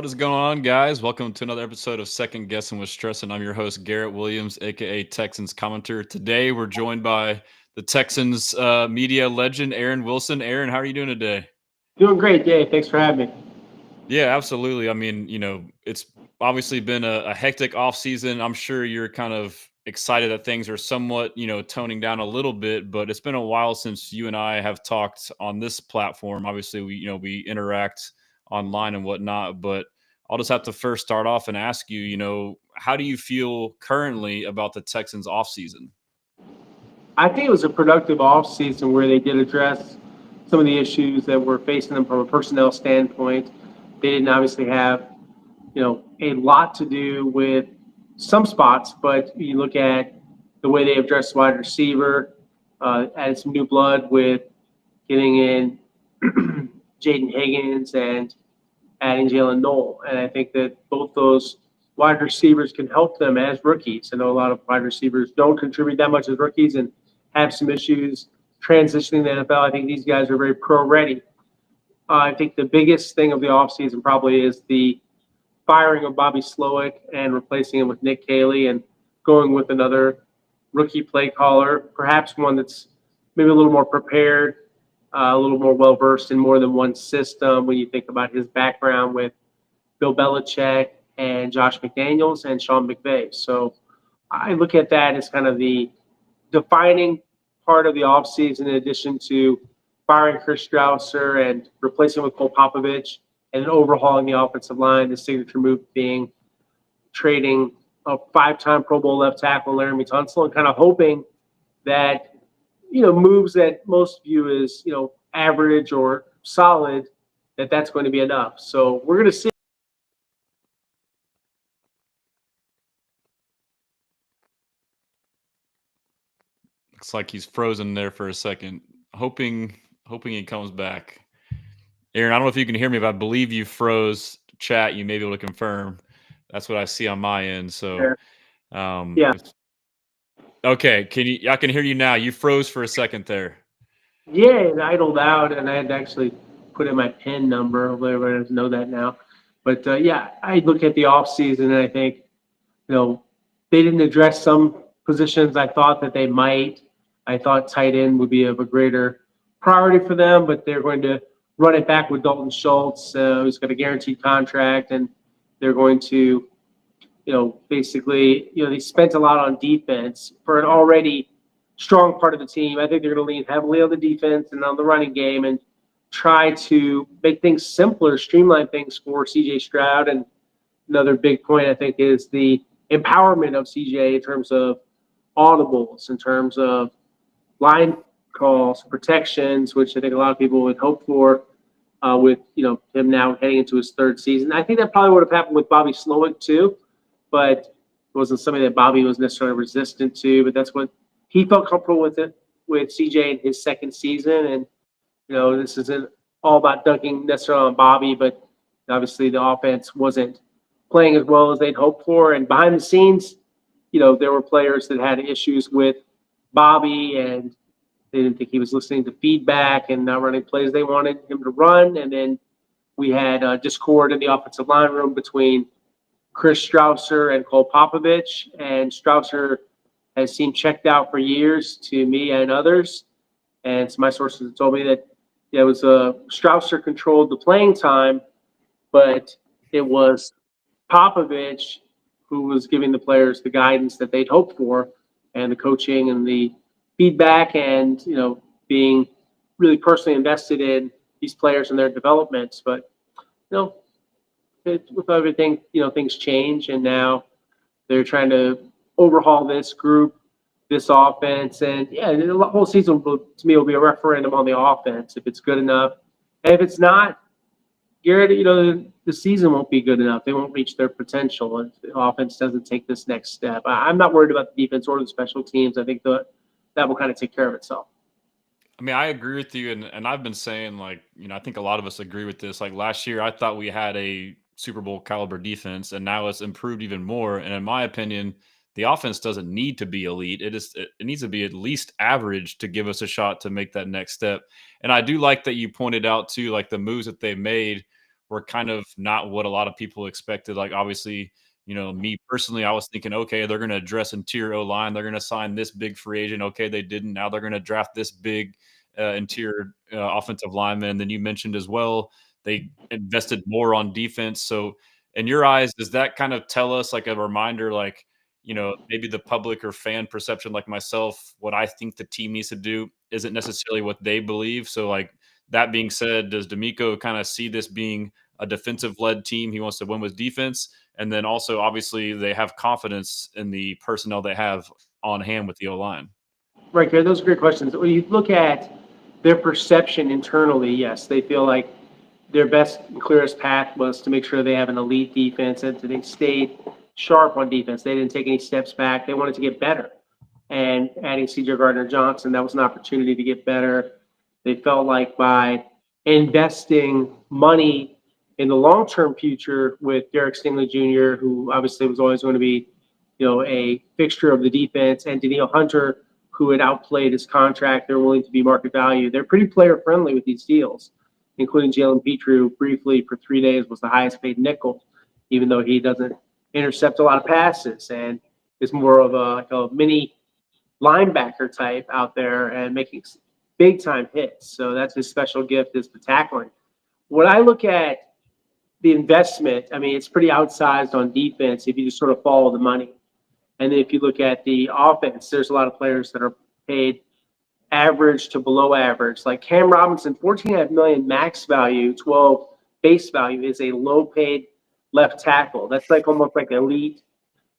What is going on, guys? Welcome to another episode of Second Guessing with Stress, and I'm your host, Garrett Williams, aka Texans commentator. Today, we're joined by the Texans media legend, Aaron Wilson. Aaron, how are you doing today? Doing great, Dave. Thanks for having me. Yeah, absolutely. I mean, it's obviously been a hectic off season. I'm sure you're kind of excited that things are somewhat, toning down a little bit, but it's been a while since you and I have talked on this platform. Obviously, we interact online and whatnot, but I'll just have to first start off and ask you, how do you feel currently about the Texans off season? I think it was a productive offseason where they did address some of the issues that were facing them from a personnel standpoint. They didn't obviously have, a lot to do with some spots, but you look at the way they addressed wide receiver, added some new blood with getting in Jaden Higgins and adding Jalen Noel. And I think that both those wide receivers can help them as rookies. I know a lot of wide receivers don't contribute that much as rookies and have some issues transitioning to the NFL. I think these guys are very pro ready. I think the biggest thing of the offseason probably is the firing of Bobby Slowick and replacing him with Nick Caley and going with another rookie play caller, perhaps one that's maybe a little more prepared, a little more well versed in more than one system. When you think about his background with Bill Belichick and Josh McDaniels and Sean McVay, so I look at that as kind of the defining part of the offseason, in addition to firing Chris Strausser and replacing him with Cole Popovich and overhauling the offensive line. The signature move being trading a five-time Pro Bowl left tackle Laramie Tunsil and kind of hoping that, moves that most view as, average or solid, that's going to be enough. So we're going to see. Looks like he's frozen there for a second. Hoping he comes back. Aaron, I don't know if you can hear me, but I believe you froze chat. You may be able to confirm. That's what I see on my end. So, Yeah. Okay. I can hear you now. You froze for a second there. Yeah, it idled out, and I had to actually put in my PIN number. Hopefully everybody doesn't know that now. But yeah, I look at the offseason and I think, they didn't address some positions I thought that they might. I thought tight end would be of a greater priority for them, but they're going to run it back with Dalton Schultz, who's got a guaranteed contract, and they're going to, basically, they spent a lot on defense for an already strong part of the team. I think they're going to lean heavily on the defense and on the running game and try to make things simpler, streamline things for CJ Stroud. And another big point, I think, is the empowerment of CJ in terms of audibles, in terms of line calls, protections, which I think a lot of people would hope for with him now heading into his third season. I think that probably would have happened with Bobby Slowick too, but it wasn't something that Bobby was necessarily resistant to. But that's what he felt comfortable with it with CJ in his second season. And this isn't all about dunking necessarily on Bobby, but obviously the offense wasn't playing as well as they'd hoped for. And behind the scenes, there were players that had issues with Bobby, and they didn't think he was listening to feedback and not running plays they wanted him to run. And then we had discord in the offensive line room between Chris Strausser and Cole Popovich. And Strausser has seemed checked out for years to me and others. And so my sources have told me that it was Strausser controlled the playing time, but it was Popovich who was giving the players the guidance that they'd hoped for, and the coaching and the feedback, and being really personally invested in these players and their developments. But with everything, things change, and now they're trying to overhaul this group, this offense, and the whole season to me will be a referendum on the offense, if it's good enough, and if it's not, Garrett, the season won't be good enough. They won't reach their potential if the offense doesn't take this next step. I'm not worried about the defense or the special teams. I think that will kind of take care of itself. I mean, I agree with you, and I've been saying, I think a lot of us agree with this. Like last year, I thought we had a Super Bowl caliber defense, and now it's improved even more. And in my opinion, the offense doesn't need to be elite. It needs to be at least average to give us a shot to make that next step. And I do like that you pointed out too, like the moves that they made were kind of not what a lot of people expected. Like, obviously, me personally, I was thinking, okay, they're going to address interior O line. They're going to sign this big free agent. Okay, they didn't. Now they're going to draft this big interior offensive lineman. And then you mentioned as well, they invested more on defense. So, in your eyes, does that kind of tell us, like, a reminder, like, maybe the public or fan perception, like myself, what I think the team needs to do isn't necessarily what they believe? So, like, that being said, does DeMeco kind of see this being a defensive-led team? He wants to win with defense. And then also, obviously, they have confidence in the personnel they have on hand with the O-line. Right, Gary, those are great questions. When you look at their perception internally, yes, they feel like their best and clearest path was to make sure they have an elite defense and they stayed sharp on defense. They didn't take any steps back. They wanted to get better. And adding CJ Gardner-Johnson, that was an opportunity to get better. They felt like by investing money in the long-term future with Derek Stingley Jr., who obviously was always going to be, a fixture of the defense, and Danielle Hunter, who had outplayed his contract, they're willing to be market value. They're pretty player-friendly with these deals, including Jalen Petrie, who briefly for 3 days was the highest paid nickel, even though he doesn't intercept a lot of passes and is more of a mini linebacker type out there and making big-time hits. So that's his special gift, is the tackling. When I look at the investment, I mean, it's pretty outsized on defense if you just sort of follow the money. And then if you look at the offense, there's a lot of players that are paid average to below average. Like Cam Robinson, $14.5 million max value, 12 base value, is a low paid left tackle. That's like almost like elite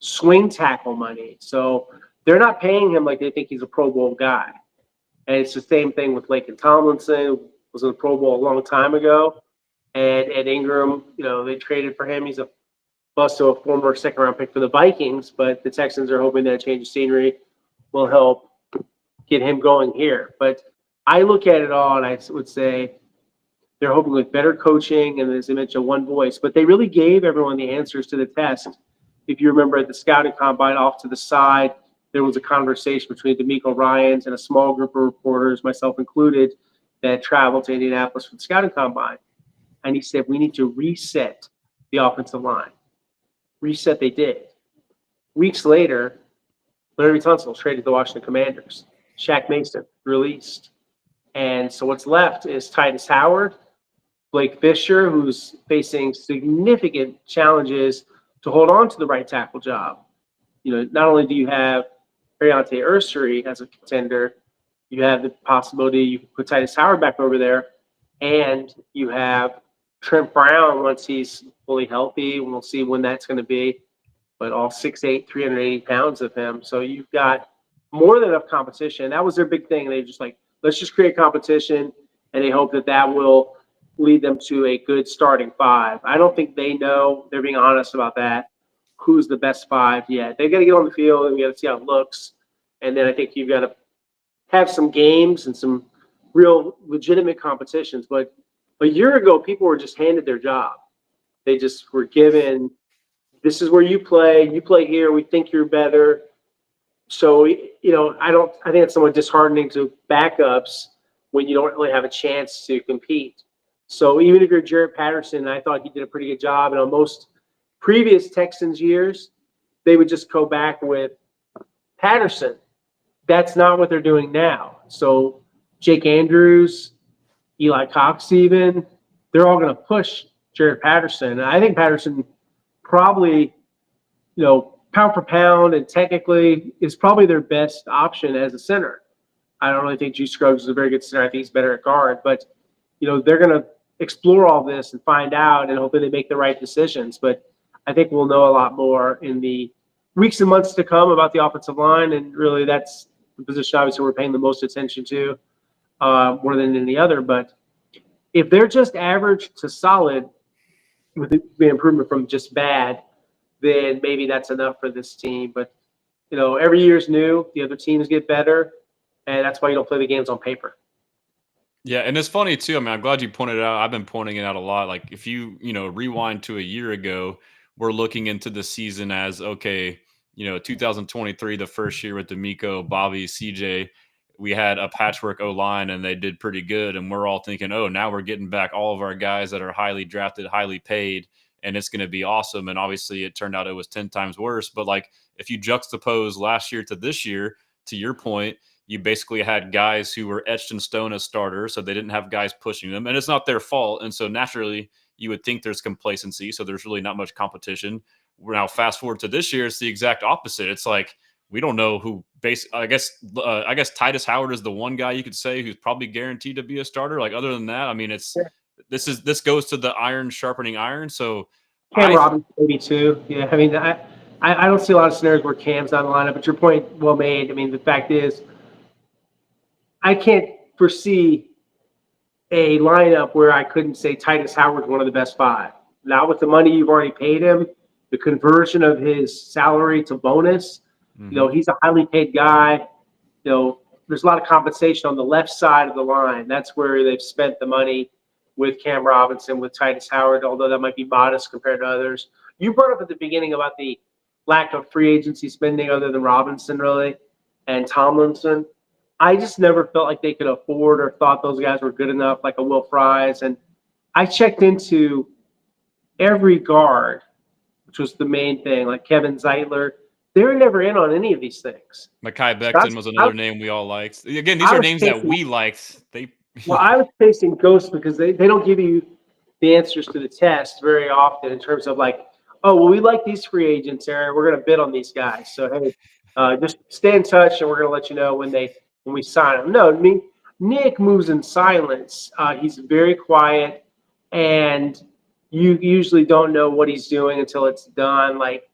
swing tackle money. So they're not paying him like they think he's a Pro Bowl guy. And it's the same thing with Laken Tomlinson, was in the Pro Bowl a long time ago. And Ed Ingram, they traded for him. He's also a former second-round pick for the Vikings, but the Texans are hoping that a change of scenery will help get him going here. But I look at it all, and I would say they're hoping with better coaching and, as I mentioned, one voice. But they really gave everyone the answers to the test. If you remember at the scouting combine, off to the side, there was a conversation between DeMeco Ryans and a small group of reporters, myself included, that traveled to Indianapolis for the scouting combine. And he said, we need to reset the offensive line. Reset they did. Weeks later, Larry Tunsil traded to the Washington Commanders. Shaq Mason released. And so what's left is Tytus Howard, Blake Fisher, who's facing significant challenges to hold on to the right tackle job. Not only do you have Ariante Ursary as a contender, you have the possibility you can put Tytus Howard back over there, and you have Trent Brown once he's fully healthy. We'll see when that's going to be, but all 6'8", 380 pounds of him. So you've got more than enough competition. That was their big thing. They just let's just create competition, and they hope that will lead them to a good starting five. I don't think they know, they're being honest about that, who's the best five yet. They've got to get on the field, and we got to see how it looks. And then I think you've got to have some games and some real legitimate competitions. But a year ago, people were just handed their job. They just were given, this is where you play here, we think you're better. So, I think it's somewhat disheartening to backups when you don't really have a chance to compete. So even if you're Jarrett Patterson, I thought he did a pretty good job. And on most previous Texans years, they would just go back with Patterson. That's not what they're doing now. So Jake Andrews, Eli Cox even, they're all going to push Jarrett Patterson. And I think Patterson probably, pound for pound and technically is probably their best option as a center. I don't really think G. Scruggs is a very good center. I think he's better at guard. But, they're going to explore all this and find out, and hopefully they make the right decisions. But I think we'll know a lot more in the weeks and months to come about the offensive line. And really that's the position obviously we're paying the most attention to. More than any other, but if they're just average to solid with the improvement from just bad, then maybe that's enough for this team. But every year's new, the other teams get better, and that's why you don't play the games on paper. Yeah, and it's funny too. I mean, I'm glad you pointed it out. I've been pointing it out a lot. Like, if you rewind to a year ago, we're looking into the season as, okay, 2023, the first year with DeMeco, Bobby, CJ. we had a patchwork O-line and they did pretty good. And we're all thinking, oh, now we're getting back all of our guys that are highly drafted, highly paid, and it's going to be awesome. And obviously it turned out it was 10 times worse. But like if you juxtapose last year to this year, to your point, you basically had guys who were etched in stone as starters, so they didn't have guys pushing them. And it's not their fault. And so naturally, you would think there's complacency. So there's really not much competition. Now, fast forward to this year, it's the exact opposite. It's like, we don't know who I guess Tytus Howard is the one guy you could say who's probably guaranteed to be a starter. Like other than that, I mean, this goes to the iron sharpening iron. So Cam Robinson maybe too. Yeah, I mean, I don't see a lot of scenarios where Cam's on the lineup, but your point well made. I mean, the fact is, I can't foresee a lineup where I couldn't say Tytus Howard's one of the best 5. Now with the money you've already paid him, the conversion of his salary to bonus, he's a highly paid guy. There's a lot of compensation on the left side of the line. That's where they've spent the money with Cam Robinson, with Tytus Howard, although that might be modest compared to others. You brought up at the beginning about the lack of free agency spending other than Robinson, really, and Tomlinson. I just never felt like they could afford or thought those guys were good enough, like a Will Fries. And I checked into every guard, which was the main thing, like Kevin Zeitler. They were never in on any of these things. Mekhi Becton was another name we all liked. Again, these are names that we liked. Well, I was facing ghosts because they don't give you the answers to the test very often in terms of like, oh, well, we like these free agents, Aaron. We're going to bid on these guys. So, hey, just stay in touch, and we're going to let you know when we sign them. No, I mean, Nick moves in silence. He's very quiet, and you usually don't know what he's doing until it's done. Like,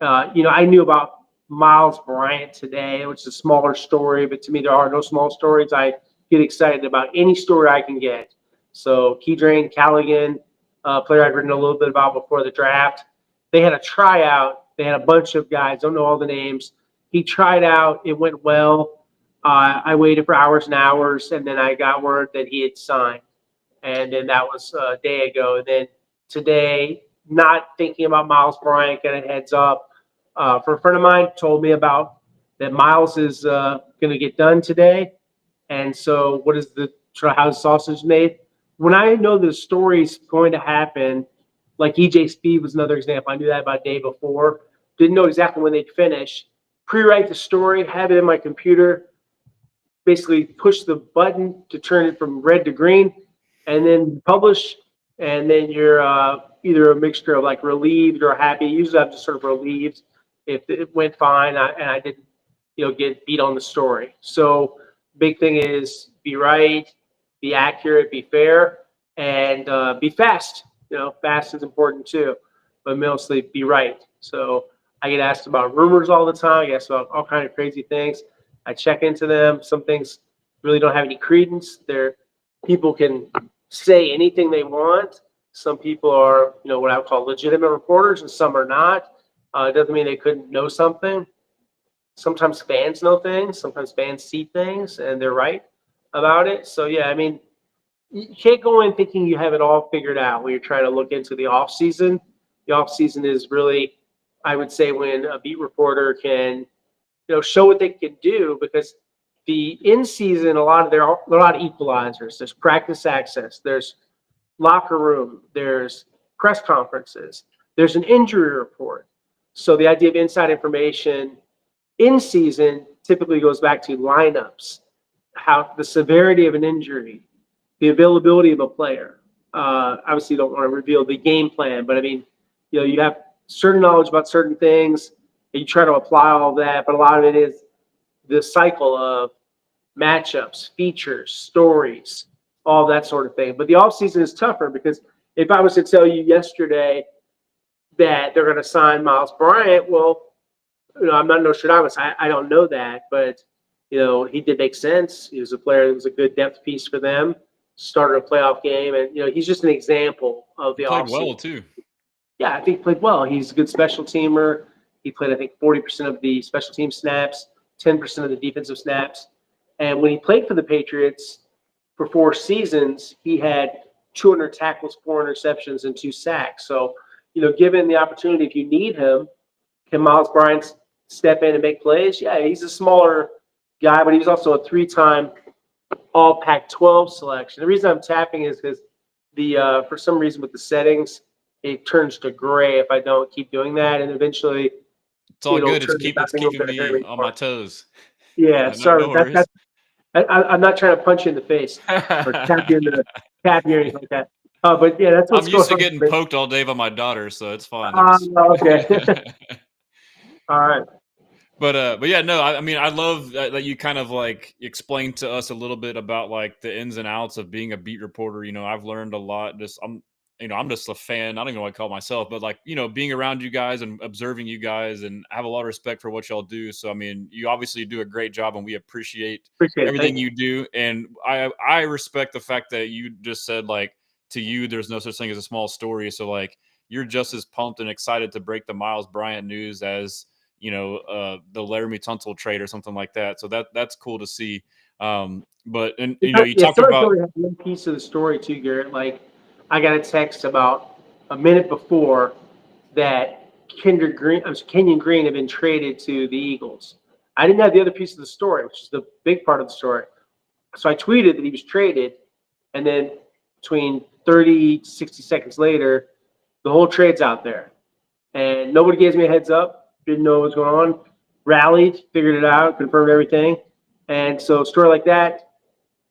I knew about Miles Bryant today, which is a smaller story, but to me, there are no small stories. I get excited about any story I can get. So Keedrain Callaghan, player I'd written a little bit about before the draft. They had a tryout. They had a bunch of guys, don't know all the names. He tried out. It went well. I waited for hours and hours, and then I got word that he had signed. And then that was a day ago. And then today, not thinking about Miles Bryant, getting a heads up. For a friend of mine told me about that Miles is going to get done today. And so what is how the sausage made? When I know the story's going to happen, like EJ Speed was another example. I knew that about a day before. Didn't know exactly when they'd finish. Pre-write the story, have it in my computer, basically push the button to turn it from red to green, and then publish. And then you're either a mixture of like relieved or happy. Usually I'm just sort of relieved if it went fine and I didn't, get beat on the story. So big thing is be right, be accurate, be fair, and be fast. Fast is important too, but mostly be right. So I get asked about rumors all the time. I get asked about all kinds of crazy things. I check into them. Some things really don't have any credence. People can say anything they want. Some people are, what I would call legitimate reporters, and some are not. It doesn't mean they couldn't know something. Sometimes fans know things. Sometimes fans see things, and they're right about it. So, yeah, I mean, you can't go in thinking you have it all figured out when you're trying to look into the offseason. The offseason is really, I would say, when a beat reporter can, show what they can do, because the in-season, there are a lot of equalizers. There's practice access. There's locker room. There's press conferences. There's an injury report. So the idea of inside information in season typically goes back to lineups, how the severity of an injury, the availability of a player. Obviously, you don't want to reveal the game plan, but I mean, you have certain knowledge about certain things, and you try to apply all of that, but a lot of it is the cycle of matchups, features, stories, all that sort of thing. But the offseason is tougher, because if I was to tell you yesterday that they're going to sign Miles Bryant, well, I'm not Nostradamus. I don't know that, but he did make sense. He was a player that was a good depth piece for them. Started a playoff game, and he's just an example of the offseason. Played well too. Yeah, I think he played well. He's a good special teamer. He played, I think, 40% of the special team snaps, 10% of the defensive snaps. And when he played for the Patriots for 4 seasons, he had 200 tackles, 4 interceptions, and 2 sacks. So, given the opportunity, if you need him, can Miles Bryant step in and make plays? Yeah, he's a smaller guy, but he was also a 3-time All Pac-12 selection. The reason I'm tapping is because for some reason with the settings, it turns to gray if I don't keep doing that, and eventually It's all it'll good. turn to It's nothing. You'll keeping better hear me me on my more. toes. Yeah, No sorry. worries. I'm not trying to punch you in the face or tap you in the tap you or anything like that. But yeah, that's I'm what's going used to on. getting poked all day by my daughter, so it's fine. Okay. All right. But yeah, no, I mean, I love that you kind of like explained to us a little bit about like the ins and outs of being a beat reporter. I've learned a lot. I'm just a fan. I don't even know what I call myself, but like, being around you guys and observing you guys, and I have a lot of respect for what y'all do. So, I mean, you obviously do a great job, and we appreciate Appreciate it. everything Thank you. you do. And I respect the fact that you just said like, to you, there's no such thing as a small story. So like, you're just as pumped and excited to break the Miles Bryant news as the Laramie Tunsil trade or something like that. So that's cool to see. But you Yeah, talked someone about. really had one piece of the story too, Garrett. Like, I got a text about a minute before that Kenyon Green had been traded to the Eagles. I didn't have the other piece of the story, which is the big part of the story. So I tweeted that he was traded, and then between 30 to 60 seconds later, the whole trade's out there. And nobody gave me a heads up, didn't know what was going on, rallied, figured it out, confirmed everything. And so a story like that,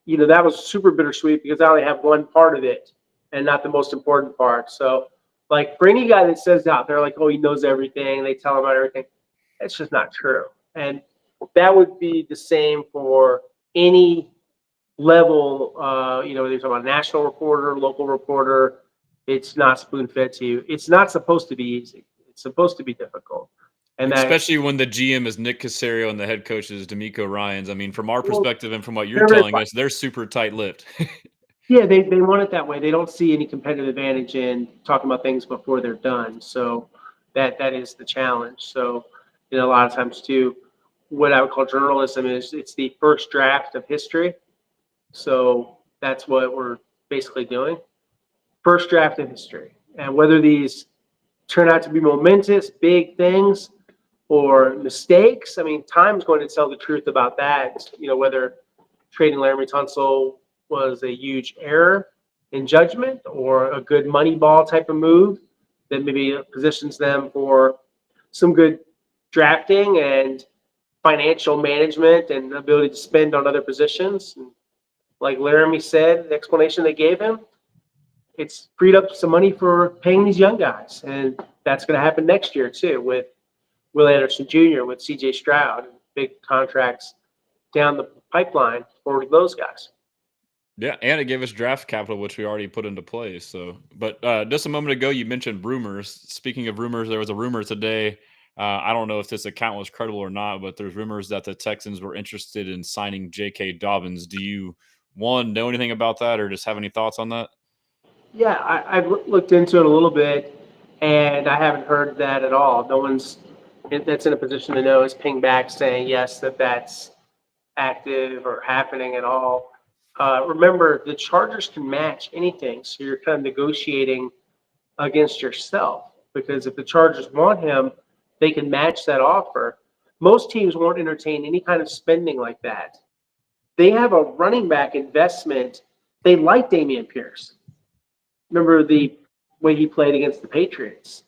that was super bittersweet because I only have one part of it and not the most important part. So, like, for any guy that says out there, like, oh, he knows everything, they tell him about everything, that's just not true. And that would be the same for any level, whether you're talking about national reporter, local reporter, it's not spoon fed to you. It's not supposed to be easy. It's supposed to be difficult. And that, Especially when the GM is Nick Caserio and the head coach is DeMeco Ryans. I mean, from our well, perspective and from what you're they're very telling us, they're super tight-lipped. Yeah, they want it that way. They don't see any competitive advantage in talking about things before they're done. So that is the challenge. So, a lot of times too, what I would call journalism is it's the first draft of history. So that's what we're basically doing. First draft of history. And whether these turn out to be momentous, big things or mistakes, I mean, time's going to tell the truth about that. Whether trading Laramie Tunsil was a huge error in judgment or a good money ball type of move that maybe positions them for some good drafting and financial management and ability to spend on other positions. And like Laramie said, the explanation they gave him, it's freed up some money for paying these young guys. And that's going to happen next year too with Will Anderson Jr., with CJ Stroud, big contracts down the pipeline for those guys. Yeah, and it gave us draft capital, which we already put into place. So, but just a moment ago, you mentioned rumors. Speaking of rumors, there was a rumor today. I don't know if this account was credible or not, but there's rumors that the Texans were interested in signing J.K. Dobbins. Do you, one, know anything about that or just have any thoughts on that? Yeah, I've looked into it a little bit, and I haven't heard that at all. No one's that's in a position to know is ping back saying yes, that's active or happening at all. Remember, the Chargers can match anything, so you're kind of negotiating against yourself because if the Chargers want him, they can match that offer. Most teams won't entertain any kind of spending like that. They have a running back investment. They like Dameon Pierce. Remember the way he played against the Patriots.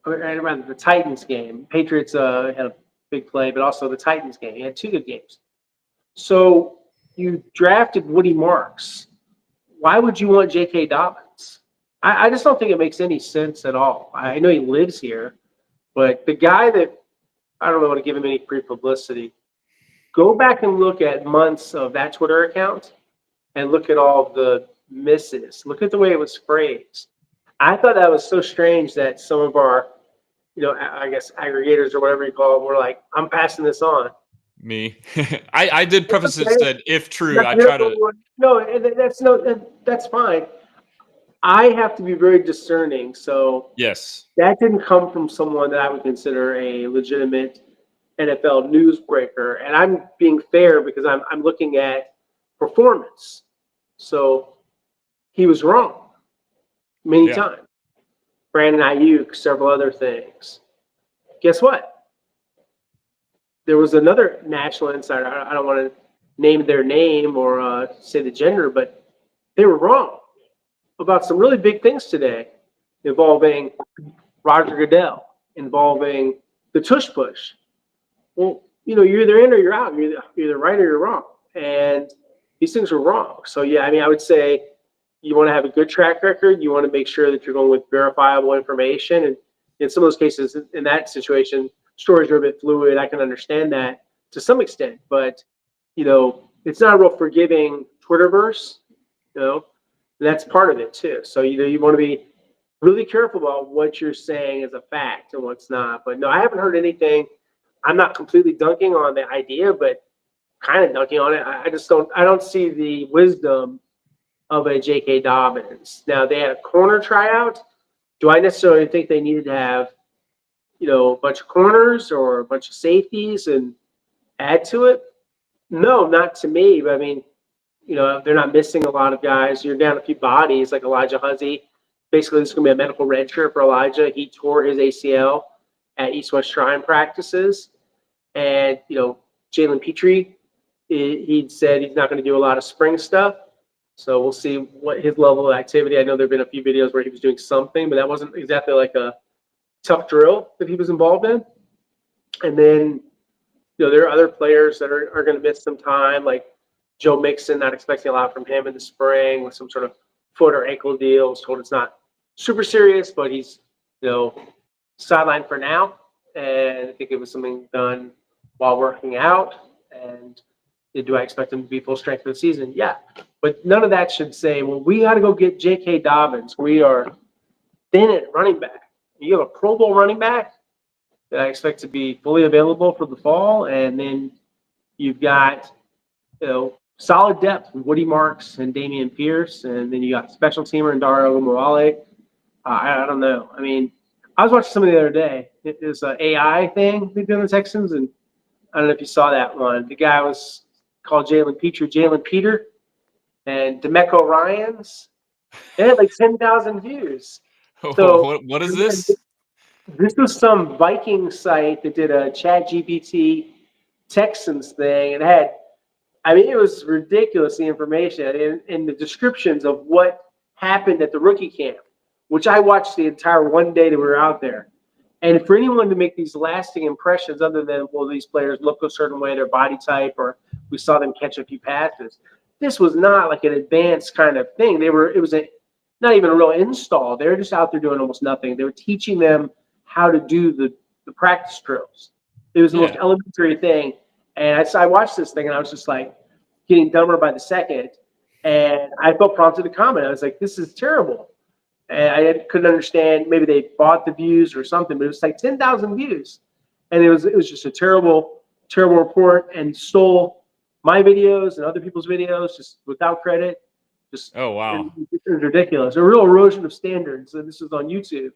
Around the Titans game, Patriots had a big play, but also the Titans game. He had two good games. So you drafted Woody Marks. Why would you want J.K. Dobbins? I just don't think it makes any sense at all. I know he lives here, but the guy that I don't want to give him any free publicity. Go back and look at months of that Twitter account and look at all the misses. Look at the way it was phrased. I thought that was so strange that some of our, I guess aggregators or whatever you call them, were like, "I'm passing this on." Me, I did preface it Okay. said if true. I try to. No, that's fine. I have to be very discerning. So Yes. that didn't come from someone that I would consider a legitimate NFL newsbreaker, and I'm being fair because I'm looking at performance. So he was wrong many Yeah. times. Brandon Ayuk, several other things. Guess what? there was another national insider. I don't want to name their name or say the gender, but they were wrong about some really big things today involving Roger Goodell, involving the tush push. Well, you're either in or you're out. You're either right or you're wrong. And these things are wrong. So, yeah, I would say you want to have a good track record. You want to make sure that you're going with verifiable information. And in some of those cases, in that situation, stories are a bit fluid. I can understand that to some extent. But, it's not a real forgiving Twitterverse. That's part of it, too. So, you want to be really careful about what you're saying as a fact and what's not. But, no, I haven't heard anything. I'm not completely dunking on the idea, but kind of dunking on it. I don't see the wisdom of a J.K. Dobbins. Now, they had a corner tryout. Do I necessarily think they needed to have, a bunch of corners or a bunch of safeties and add to it? No, not to me. But they're not missing a lot of guys. You're down a few bodies like Elijah Huzzy. Basically, this is going to be a medical redshirt for Elijah. He tore his ACL at East-West Shrine practices. And, Jalen Petrie, he said he's not going to do a lot of spring stuff. So we'll see what his level of activity. I know there have been a few videos where he was doing something, but that wasn't exactly like a tough drill that he was involved in. And then, there are other players that are going to miss some time, like Joe Mixon, not expecting a lot from him in the spring with some sort of foot or ankle deal. I was told it's not super serious, but he's, sidelined for now. And I think it was something done while working out. And do I expect him to be full strength for the season? Yeah. But none of that should say, well, we got to go get J.K. Dobbins. We are thin at running back. You have a Pro Bowl running back that I expect to be fully available for the fall. And then you've got, solid depth with Woody Marks and Dameon Pierce. And then you got special teamer and Dario Morale. I don't know. I was watching something the other day. It was an AI thing they did on the Texans, and I don't know if you saw that one. The guy was called Jalen Peter, and DeMeco Ryans. They had like 10,000 views. So what is this? This was some Viking site that did a ChatGPT Texans thing. It had, it was ridiculous, the information and the descriptions of what happened at the rookie camp, which I watched the entire one day that we were out there. And for anyone to make these lasting impressions other than, well, these players look a certain way, their body type, or we saw them catch a few passes, this was not like an advanced kind of thing. It was not even a real install. They were just out there doing almost nothing. They were teaching them how to do the practice drills. It was the most elementary thing. And I watched this thing, and I was just like getting dumber by the second. And I felt prompted to comment. I was like, this is terrible. And I couldn't understand. Maybe they bought the views or something, but it was like 10,000 views. And it was just a terrible, terrible report, and stole my videos and other people's videos just without credit. Oh, wow. It was ridiculous. A real erosion of standards. And this was on YouTube.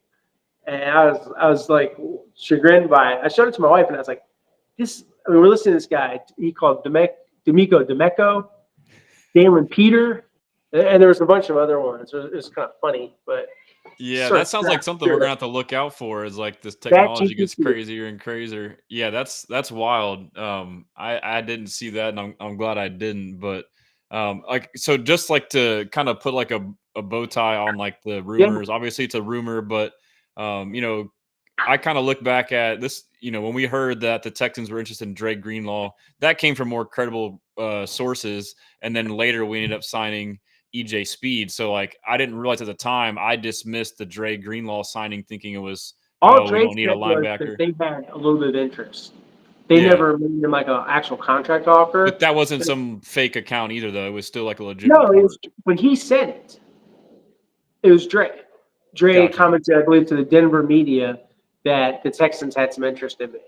And I was like chagrined by it. I showed it to my wife, and I was like, we're listening to this guy. He called DeMeco, Dalen Peter. And there was a bunch of other ones. It was kind of funny, but yeah, that sounds like something we're gonna have to look out for. Is like this technology gets crazier and crazier. Yeah, that's wild. I didn't see that, and I'm glad I didn't. But so just like to kind of put like a bow tie on like the rumors. Yeah. Obviously, it's a rumor, but I kind of look back at this. When we heard that the Texans were interested in Dre Greenlaw, that came from more credible sources, and then later we ended up signing EJ Speed. So like I didn't realize at the time, I dismissed the Dre Greenlaw signing thinking it was we don't need a linebacker. They had a little bit of interest. They never made him like an actual contract offer. But that wasn't some fake account either, though. It was still like a legit. No, when he said it, it was Dre. Dre commented, I believe, to the Denver media that the Texans had some interest in me.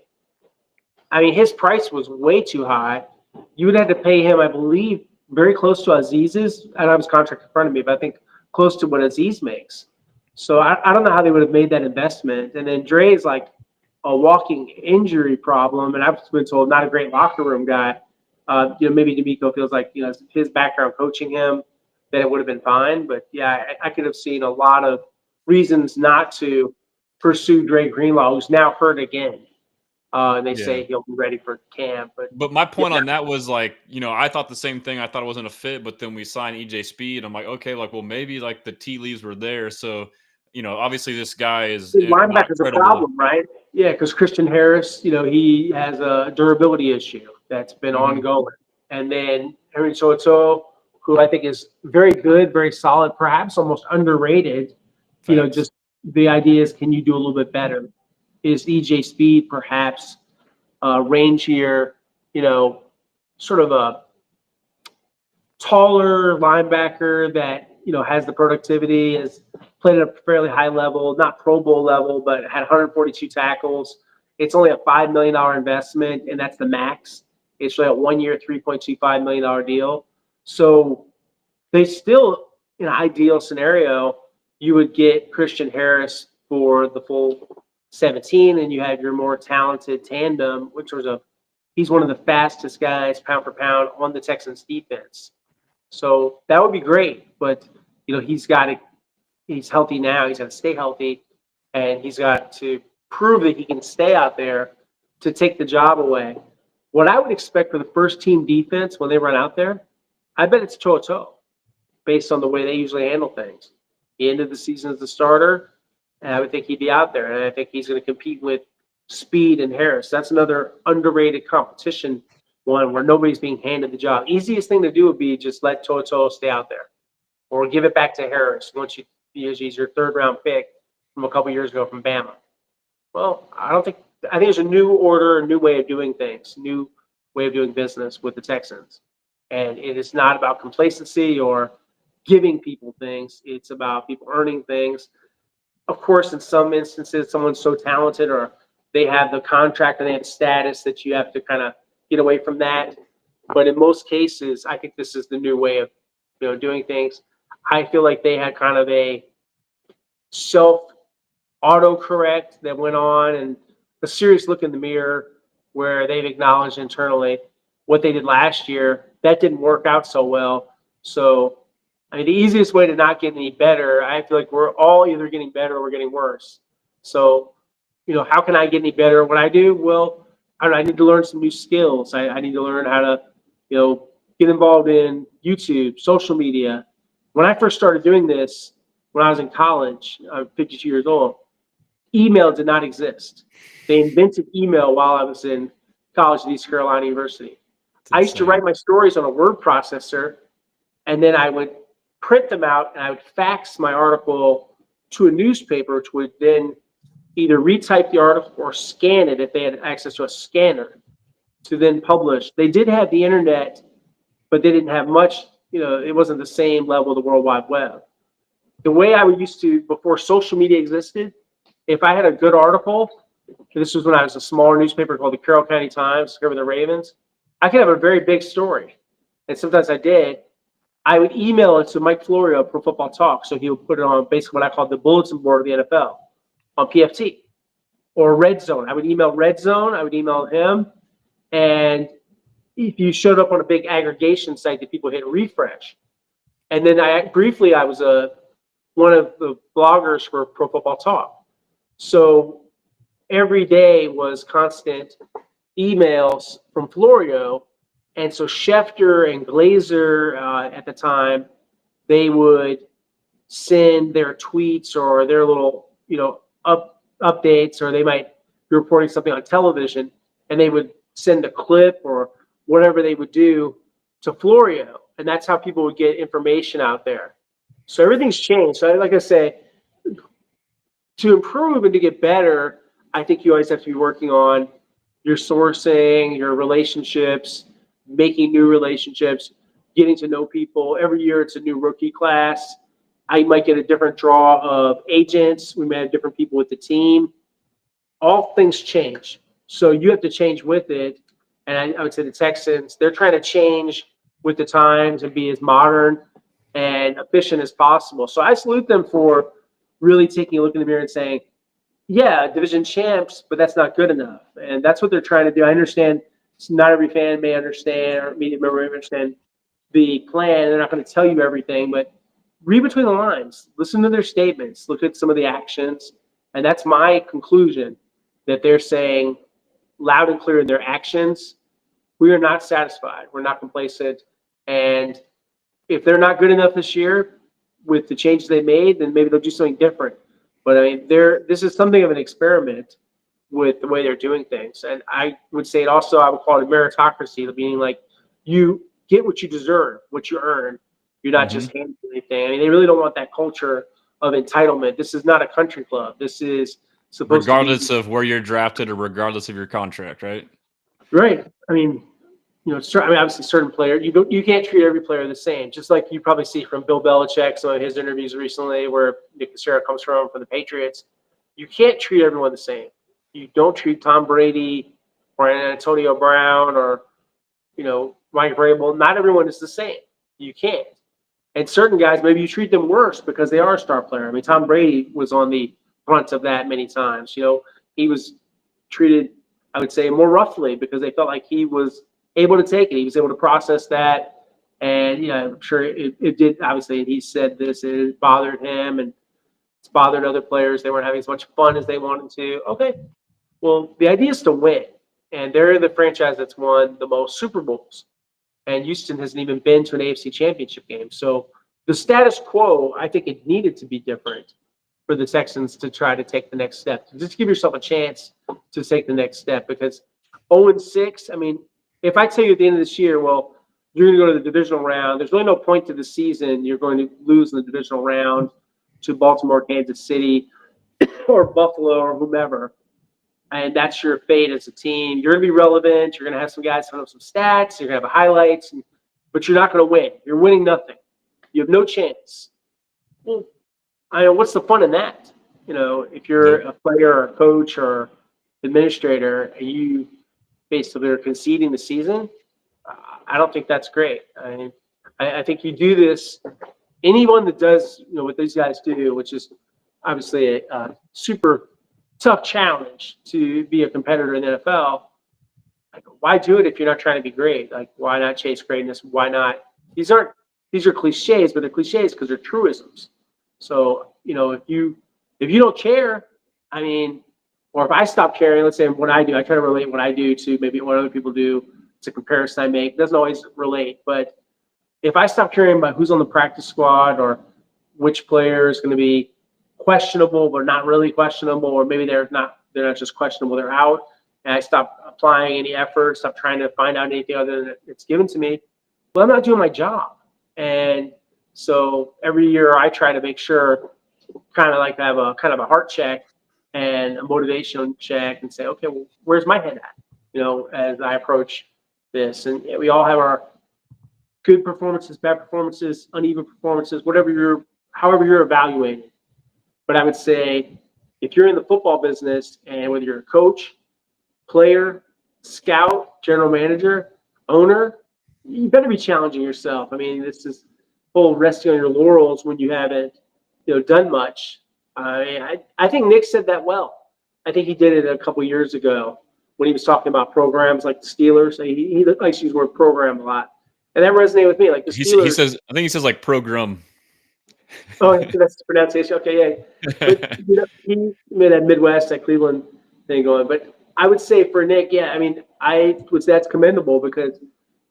His price was way too high. You would have to pay him, I believe, very close to Aziz's. I don't have his contract in front of me, but I think close to what Aziz makes. So I don't know how they would have made that investment. And then Dre is like a walking injury problem, and I've been told not a great locker room guy. Maybe DeMeco feels like his background coaching him, that it would have been fine. But yeah, I could have seen a lot of reasons not to pursue Dre Greenlaw, who's now hurt again. And they Yeah. say he'll be ready for camp. But my point yeah, on that was like, I thought the same thing. I thought it wasn't a fit, but then we signed EJ Speed. I'm like, okay, like, well, maybe like the tea leaves were there. So, obviously this guy is not linebacker's a credible. problem, right? Yeah, because Christian Harris, he has a durability issue that's been Mhm. ongoing. And then Henry Soto, who I think is very good, very solid, perhaps almost underrated. Facts. Just the idea is, can you do a little bit better? Is EJ Speed perhaps rangier, sort of a taller linebacker that has the productivity, has played at a fairly high level, not Pro Bowl level, but had 142 tackles. It's only a $5 million investment, and that's the max. It's really a 1 year, $3.25 million deal. So they still, in an ideal scenario, you would get Christian Harris for the full 17, and you have your more talented tandem, he's one of the fastest guys pound for pound on the Texans defense. So that would be great, but he's healthy now. He's got to stay healthy, and he's got to prove that he can stay out there to take the job away. What I would expect for the first team defense when they run out there, I bet it's toe-to-toe based on the way they usually handle things. He ended the season as the starter, and I would think he'd be out there, and I think he's going to compete with Speed and Harris. That's another underrated competition one where nobody's being handed the job. Easiest thing to do would be just let Toto stay out there, or give it back to Harris once he's your third round pick from a couple years ago from Bama. Well, I think there's a new order, a new way of doing things, new way of doing business with the Texans, and it is not about complacency or giving people things. It's about people earning things. Of course, in some instances, someone's so talented or they have the contract and they have status that you have to kind of get away from that. But in most cases, I think this is the new way of doing things. I feel like they had kind of a self autocorrect that went on and a serious look in the mirror where they've acknowledged internally what they did last year. That didn't work out so well. So, I mean, the easiest way to not get any better, I feel like we're all either getting better or we're getting worse. So, how can I get any better at what I do? Well, I need to learn some new skills. I need to learn how to, get involved in YouTube, social media. When I first started doing this, when I was in college, I'm 52 years old, email did not exist. They invented email while I was in college at East Carolina University. It's I used to insane. write my stories on a word processor, and then I would print them out and I would fax my article to a newspaper, which would then either retype the article or scan it if they had access to a scanner to then publish. They did have the internet, but they didn't have much, it wasn't the same level of the World Wide Web. The way I would used to, before social media existed, if I had a good article, this was when I was a smaller newspaper called the Carroll County Times, covering the Ravens, I could have a very big story. And sometimes I did. I would email it to Mike Florio of Pro Football Talk, so he would put it on basically what I call the bulletin board of the NFL on PFT or Red Zone. I would email Red Zone. I would email him. And if you showed up on a big aggregation site, that people hit refresh. And then I was one of the bloggers for Pro Football Talk. So every day was constant emails from Florio. And so Schefter and Glazer at the time, they would send their tweets or their little, updates, or they might be reporting something on television, and they would send a clip or whatever they would do to Florio. And that's how people would get information out there. So everything's changed. So like I say, to improve and to get better, I think you always have to be working on your sourcing, your relationships, making new relationships, getting to know people. Every year it's a new rookie class. I might get a different draw of agents. We may have different people with the team. All things change. So you have to change with it. And I would say the Texans, they're trying to change with the times and be as modern and efficient as possible. So I salute them for really taking a look in the mirror and saying, yeah, division champs, but that's not good enough. And that's what they're trying to do. I understand not every fan may understand or media member may understand the plan. They're not going to tell you everything, but read between the lines, listen to their statements, look at some of the actions. And that's my conclusion, that they're saying, loud and clear in their actions. We are not satisfied. We're not complacent. And if they're not good enough this year with the changes they made, then maybe they'll do something different. But I mean, this is something of an experiment with the way they're doing things. And I would say it also, I would call it a meritocracy, meaning like you get what you deserve, what you earn. You're not just handed anything. I mean, they really don't want that culture of entitlement. This is not a country club. This is supposed regardless to be, of where you're drafted or regardless of your contract, right? right. I mean, obviously certain players, you can't treat every player the same. Just like you probably see from Bill Belichick, some of his interviews recently where Nick Caserio comes from for the Patriots. You can't treat everyone the same. You don't treat Tom Brady or Antonio Brown or, Mike Vrabel. Not everyone is the same. You can't. And certain guys, maybe you treat them worse because they are a star player. I mean, Tom Brady was on the front of that many times. He was treated, I would say, more roughly because they felt like he was able to take it. He was able to process that. And, I'm sure it did, obviously, and he said this, it bothered him and it's bothered other players. They weren't having as much fun as they wanted to. Okay, well, the idea is to win. And they're the franchise that's won the most Super Bowls. And Houston hasn't even been to an AFC championship game. So the status quo, I think it needed to be different for the Texans to try to take the next step. Just give yourself a chance to take the next step because 0-6, I mean, if I tell you at the end of this year, well, you're going to go to the divisional round, there's really no point to the season. You're going to lose in the divisional round to Baltimore, Kansas City, or Buffalo, or whomever. And that's your fate as a team. You're going to be relevant. You're going to have some guys put up some stats. You're going to have highlights, but you're not going to win. You're winning nothing. You have no chance. Well, what's the fun in that? If you're a player or a coach or administrator and you basically are conceding the season, I don't think that's great. I think you do this. Anyone that does, what these guys do, which is obviously a super tough challenge to be a competitor in the NFL. Like, why do it if you're not trying to be great? Like, why not chase greatness? Why not? These are cliches, but they're cliches because they're truisms. So, if you don't care, I mean, or if I stop caring, let's say what I do, I try to relate what I do to maybe what other people do. It's a comparison I make. It doesn't always relate, but if I stop caring about who's on the practice squad or which player is going to be questionable but not really questionable, or maybe they're not just questionable, they're out, and I stop applying any effort, stop trying to find out anything other than it's given to me, well, I'm not doing my job. And so every year I try to make sure, kind of like have a kind of a heart check and a motivation check and say, okay, well, where's my head at, as I approach this. And we all have our good performances, bad performances, uneven performances, however you're evaluating. But I would say if you're in the football business and whether you're a coach, player, scout, general manager, owner, you better be challenging yourself. I mean, this is full resting on your laurels when you haven't, done much. I think Nick said that well. I think he did it a couple years ago when he was talking about programs like the Steelers. He likes to use the word program a lot. And that resonated with me. Like the Steelers. I think he says like program. Oh, that's the pronunciation. Okay, yeah. But he made that Midwest, that Cleveland thing going. But I would say for Nick, yeah, I mean, that's commendable because,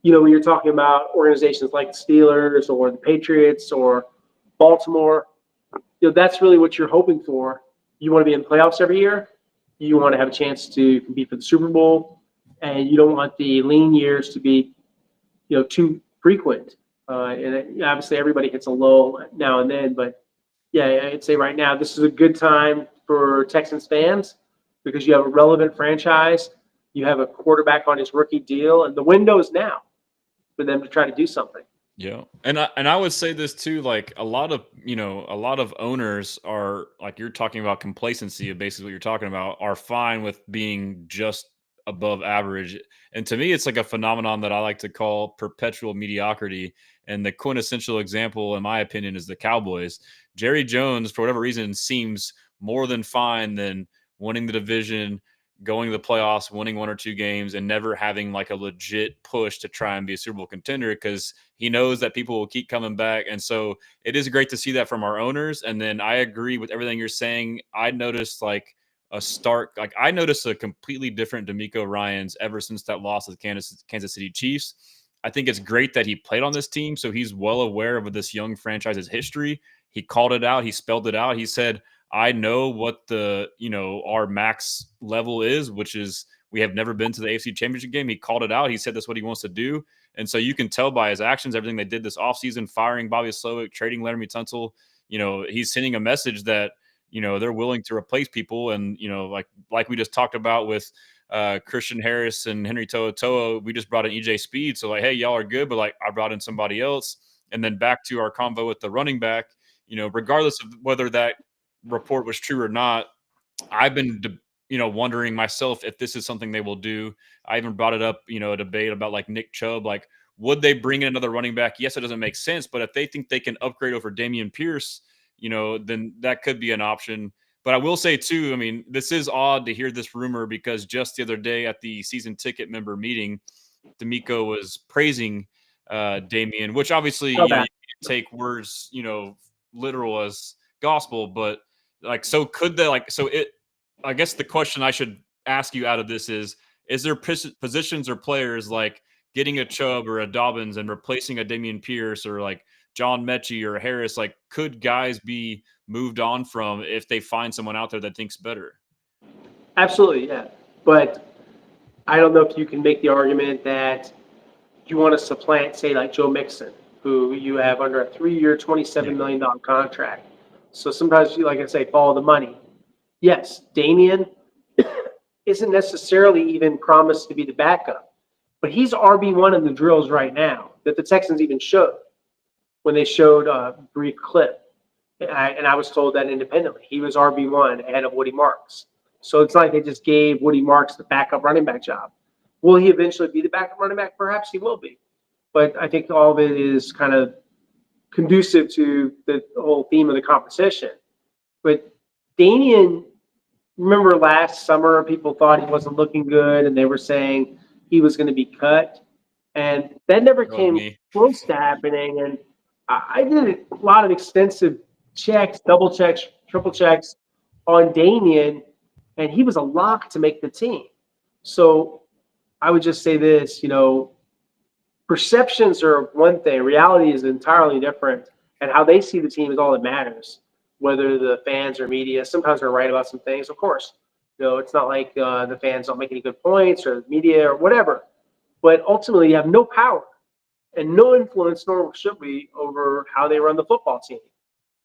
when you're talking about organizations like the Steelers or the Patriots or Baltimore, that's really what you're hoping for. You want to be in the playoffs every year. You want to have a chance to compete for the Super Bowl, and you don't want the lean years to be, too frequent. And obviously everybody hits a low now and then, but yeah, I'd say right now this is a good time for Texans fans because you have a relevant franchise, you have a quarterback on his rookie deal, and the window is now for them to try to do something. Yeah. And I would say this too, like a lot of owners are, like you're talking about complacency of basically what you're talking about, are fine with being just above average. And to me, it's like a phenomenon that I like to call perpetual mediocrity. And the quintessential example, in my opinion, is the Cowboys. Jerry Jones, for whatever reason, seems more than fine than winning the division, going to the playoffs, winning one or two games, and never having like a legit push to try and be a Super Bowl contender because he knows that people will keep coming back. And so it is great to see that from our owners. And then I agree with everything you're saying. I noticed like a stark, like I noticed a completely different DeMeco Ryans ever since that loss to the Kansas City Chiefs. I think it's great that he played on this team, so he's well aware of this young franchise's history. He called it out. He spelled it out. He said, I know what our max level is, which is we have never been to the AFC Championship game. He called it out. He said that's what he wants to do. And so you can tell by his actions, everything they did this offseason, firing Bobby Slowick, trading Laramie Tunsil, he's sending a message that, they're willing to replace people. And, like we just talked about with Christian Harris and Henry To'oTo'o, we just brought in EJ Speed. So like, hey, y'all are good, but like I brought in somebody else. And then back to our convo with the running back, regardless of whether that report was true or not, I've been, wondering myself if this is something they will do. I even brought it up, a debate about like Nick Chubb, like would they bring in another running back? Yes, it doesn't make sense, but if they think they can upgrade over Dameon Pierce, then that could be an option. But I will say too, I mean, this is odd to hear this rumor because just the other day at the season ticket member meeting, DeMeco was praising Dameon, which obviously, you can't take words, literal as gospel, but like, so could they I guess the question I should ask you out of this is there positions or players like getting a Chubb or a Dobbins and replacing a Dameon Pierce or like John Mechie or Harris, like could guys be moved on from if they find someone out there that thinks better? Absolutely, yeah. But I don't know if you can make the argument that you want to supplant, say, like Joe Mixon, who you have under a 3-year, $27 million contract. So sometimes, like I say, follow the money. Yes, Dameon isn't necessarily even promised to be the backup, but he's RB1 in the drills right now that the Texans even showed when they showed a brief clip. And I was told that independently. He was RB1 ahead of Woody Marks. So it's like they just gave Woody Marks the backup running back job. Will he eventually be the backup running back? Perhaps he will be. But I think all of it is kind of conducive to the whole theme of the competition. But Dameon, remember last summer, people thought he wasn't looking good, and they were saying he was going to be cut. And that never came close to happening. And I did a lot of extensive checks, double checks, triple checks on Dameon, and he was a lock to make the team. So I would just say this, perceptions are one thing. Reality is entirely different. And how they see the team is all that matters. Whether the fans or media, sometimes they're right about some things, of course. It's not like the fans don't make any good points or media or whatever. But ultimately, you have no power and no influence, nor should we, over how they run the football team.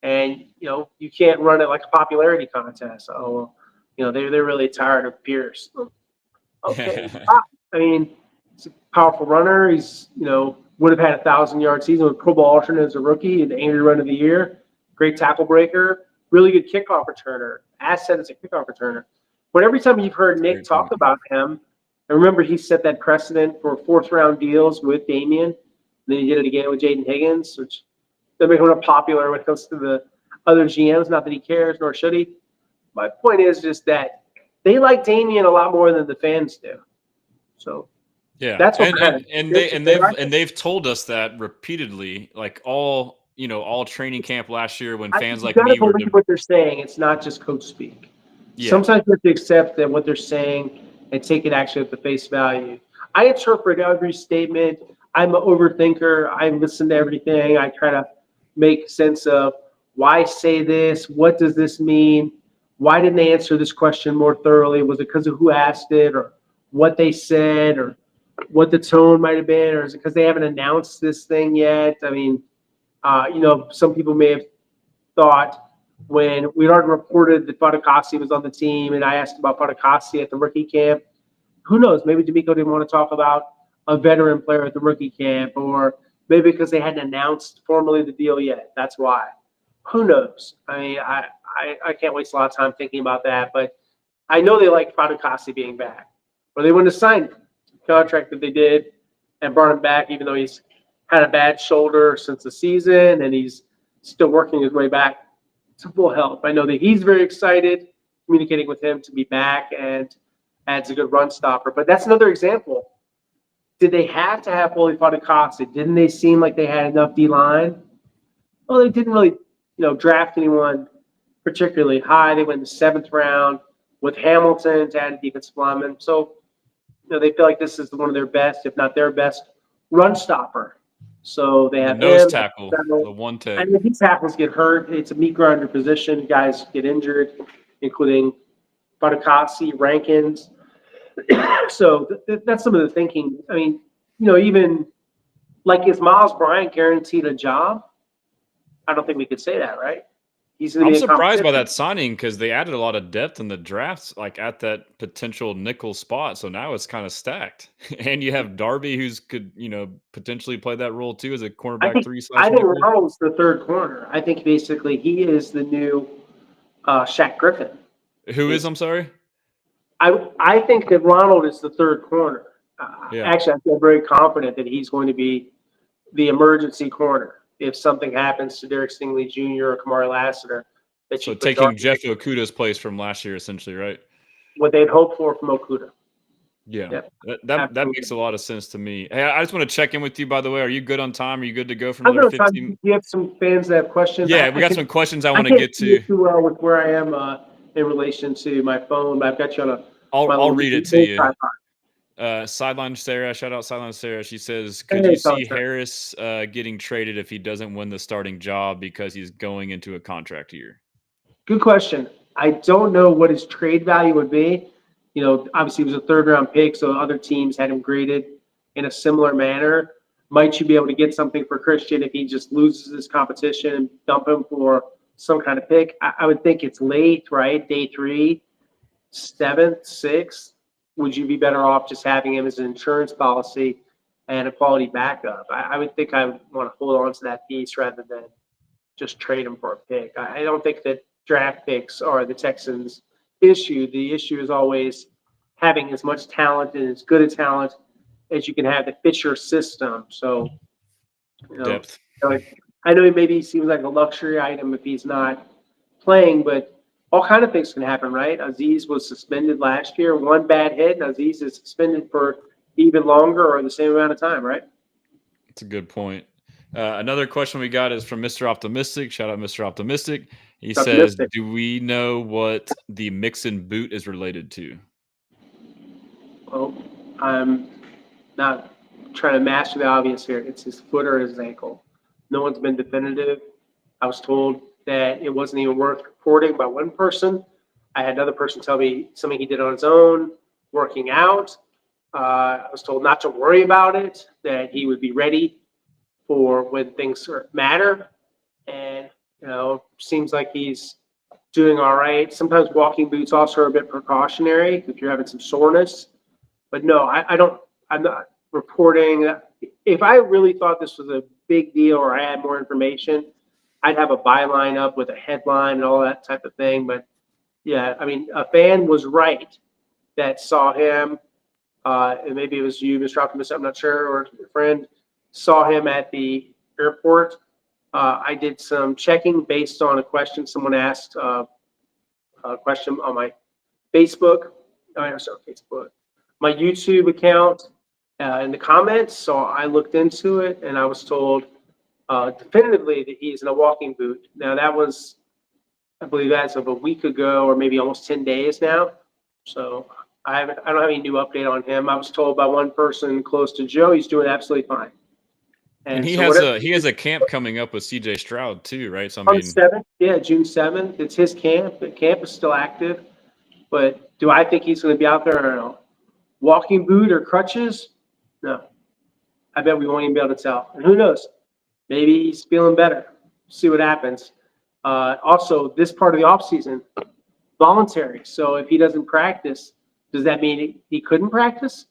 And, you can't run it like a popularity contest. Oh, they're really tired of Pierce. Okay. I mean, he's a powerful runner. He's, would have had a 1,000-yard season with Pro Bowl alternate as a rookie, the Angry Run of the Year, great tackle breaker, really good kickoff returner, asset as a kickoff returner. But every time you've heard Nick talk about him, and remember he set that precedent for 4th-round deals with Dameon, and then he did it again with Jaden Higgins, which doesn't make him more popular when it comes to the other GMs. Not that he cares, nor should he. My point is just that they like Dameon a lot more than the fans do. So yeah, that's what they've told us that repeatedly, like all training camp last year when fans like me were what they're saying. It's not just coach speak. Yeah. Sometimes you have to accept that what they're saying and take it actually at the face value. I interpret every statement. I'm an overthinker. I listen to everything. I try to make sense of why say this? What does this mean? Why didn't they answer this question more thoroughly? Was it because of who asked it or what they said or what the tone might have been? Or is it because they haven't announced this thing yet? I mean, some people may have thought when we'd already reported that Fatukasi was on the team and I asked about Fatukasi at the rookie camp, who knows? Maybe DeMeco didn't want to talk about a veteran player at the rookie camp, or maybe because they hadn't announced formally the deal yet. That's why. Who knows? I mean, I can't waste a lot of time thinking about that, but I know they like Fatukasi being back, or they wouldn't have signed the contract that they did and brought him back, even though he's had a bad shoulder since the season and he's still working his way back to full health. I know that he's very excited, communicating with him to be back and adds a good run stopper. But that's another example. Did they have to have Foley Fatukasi? Didn't they seem like they had enough D-line? Well, they didn't really, draft anyone particularly high. They went in the 7th round. with Hamilton to add a defensive lineman. So, they feel like this is one of their best, if not their best, run stopper. So they The have nose him. tackle, the one tech. And if these tackles get hurt, it's a meat grinder position. Guys get injured, including Badakasi, Rankins. So that's some of the thinking. I mean, even like, is Miles Bryant guaranteed a job? I don't think we could say that, right? I'm surprised by that signing because they added a lot of depth in the drafts, like at that potential nickel spot. So now it's kind of stacked, and you have Darby, who's could potentially play that role too as a cornerback 3 I think /nickel. Ronald's the third corner. I think basically he is the new Shaq Griffin. Who is? I'm sorry. I think that Ronald is the third corner. Yeah. Actually, I feel very confident that he's going to be the emergency corner if something happens to Derek Stingley Jr. or Kamari Lassiter. So taking Jeff Okuda's place from last year, essentially, right? What they'd hoped for from Okuda. Yeah, yep. that makes a lot of sense to me. Hey, I just want to check in with you, by the way. Are you good on time? Are you good to go for another 15? Do you have some fans that have questions? Yeah, we got some questions I want to get to. Too well with where I am in relation to my phone, but I've got you on a. I'll read it to you. Sideline Sarah, shout out Sideline Sarah. She says, could you see Harris getting traded if he doesn't win the starting job because he's going into a contract year? Good question. I don't know what his trade value would be. Obviously he was a third-round pick, so other teams had him graded in a similar manner. Might you be able to get something for Christian if he just loses his competition and dump him for some kind of pick? I would think it's late, right? Day 3, 7th, 6th. Would you be better off just having him as an insurance policy and a quality backup? I would think I would want to hold on to that piece rather than just trade him for a pick. I don't think that draft picks are the Texans' issue. The issue is always having as much talent and as good a talent as you can have that fits your system. So, depth. I know maybe he seems like a luxury item if he's not playing, but all kind of things can happen, right? Aziz was suspended last year. One bad hit, and Aziz is suspended for even longer or the same amount of time, right? That's a good point. Another question we got is from Mr. Optimistic. Shout out Mr. Optimistic. He says, do we know what the Mixon boot is related to? Well, I'm not trying to master the obvious here. It's his foot or his ankle. No one's been definitive. I was told that it wasn't even worth reporting by one person. I had another person tell me something he did on his own, working out. I was told not to worry about it, that he would be ready for when things matter. And, seems like he's doing all right. Sometimes walking boots also are a bit precautionary if you're having some soreness. But no, I'm not reporting. If I really thought this was a big deal or I had more information, I'd have a byline up with a headline and all that type of thing. But yeah, I mean, a fan was right that saw him, and maybe it was you, Mr. Optimist, I'm not sure, or your friend, saw him at the airport. I did some checking based on a question someone asked, a question on my Facebook, my YouTube account in the comments. So I looked into it and I was told definitively that he's in a walking boot. Now that was, I believe, as of a week ago or maybe almost 10 days now. So I don't have any new update on him. I was told by one person close to Joe he's doing absolutely fine. And he has a camp coming up with CJ Stroud too, right? So I mean, 7th, yeah, June 7th. It's his camp. The camp is still active. But do I think he's going to be out there in a walking boot or crutches? No. I bet we won't even be able to tell. And who knows? Maybe he's feeling better. See what happens. Also, this part of the offseason, voluntary. So if he doesn't practice, does that mean he couldn't practice?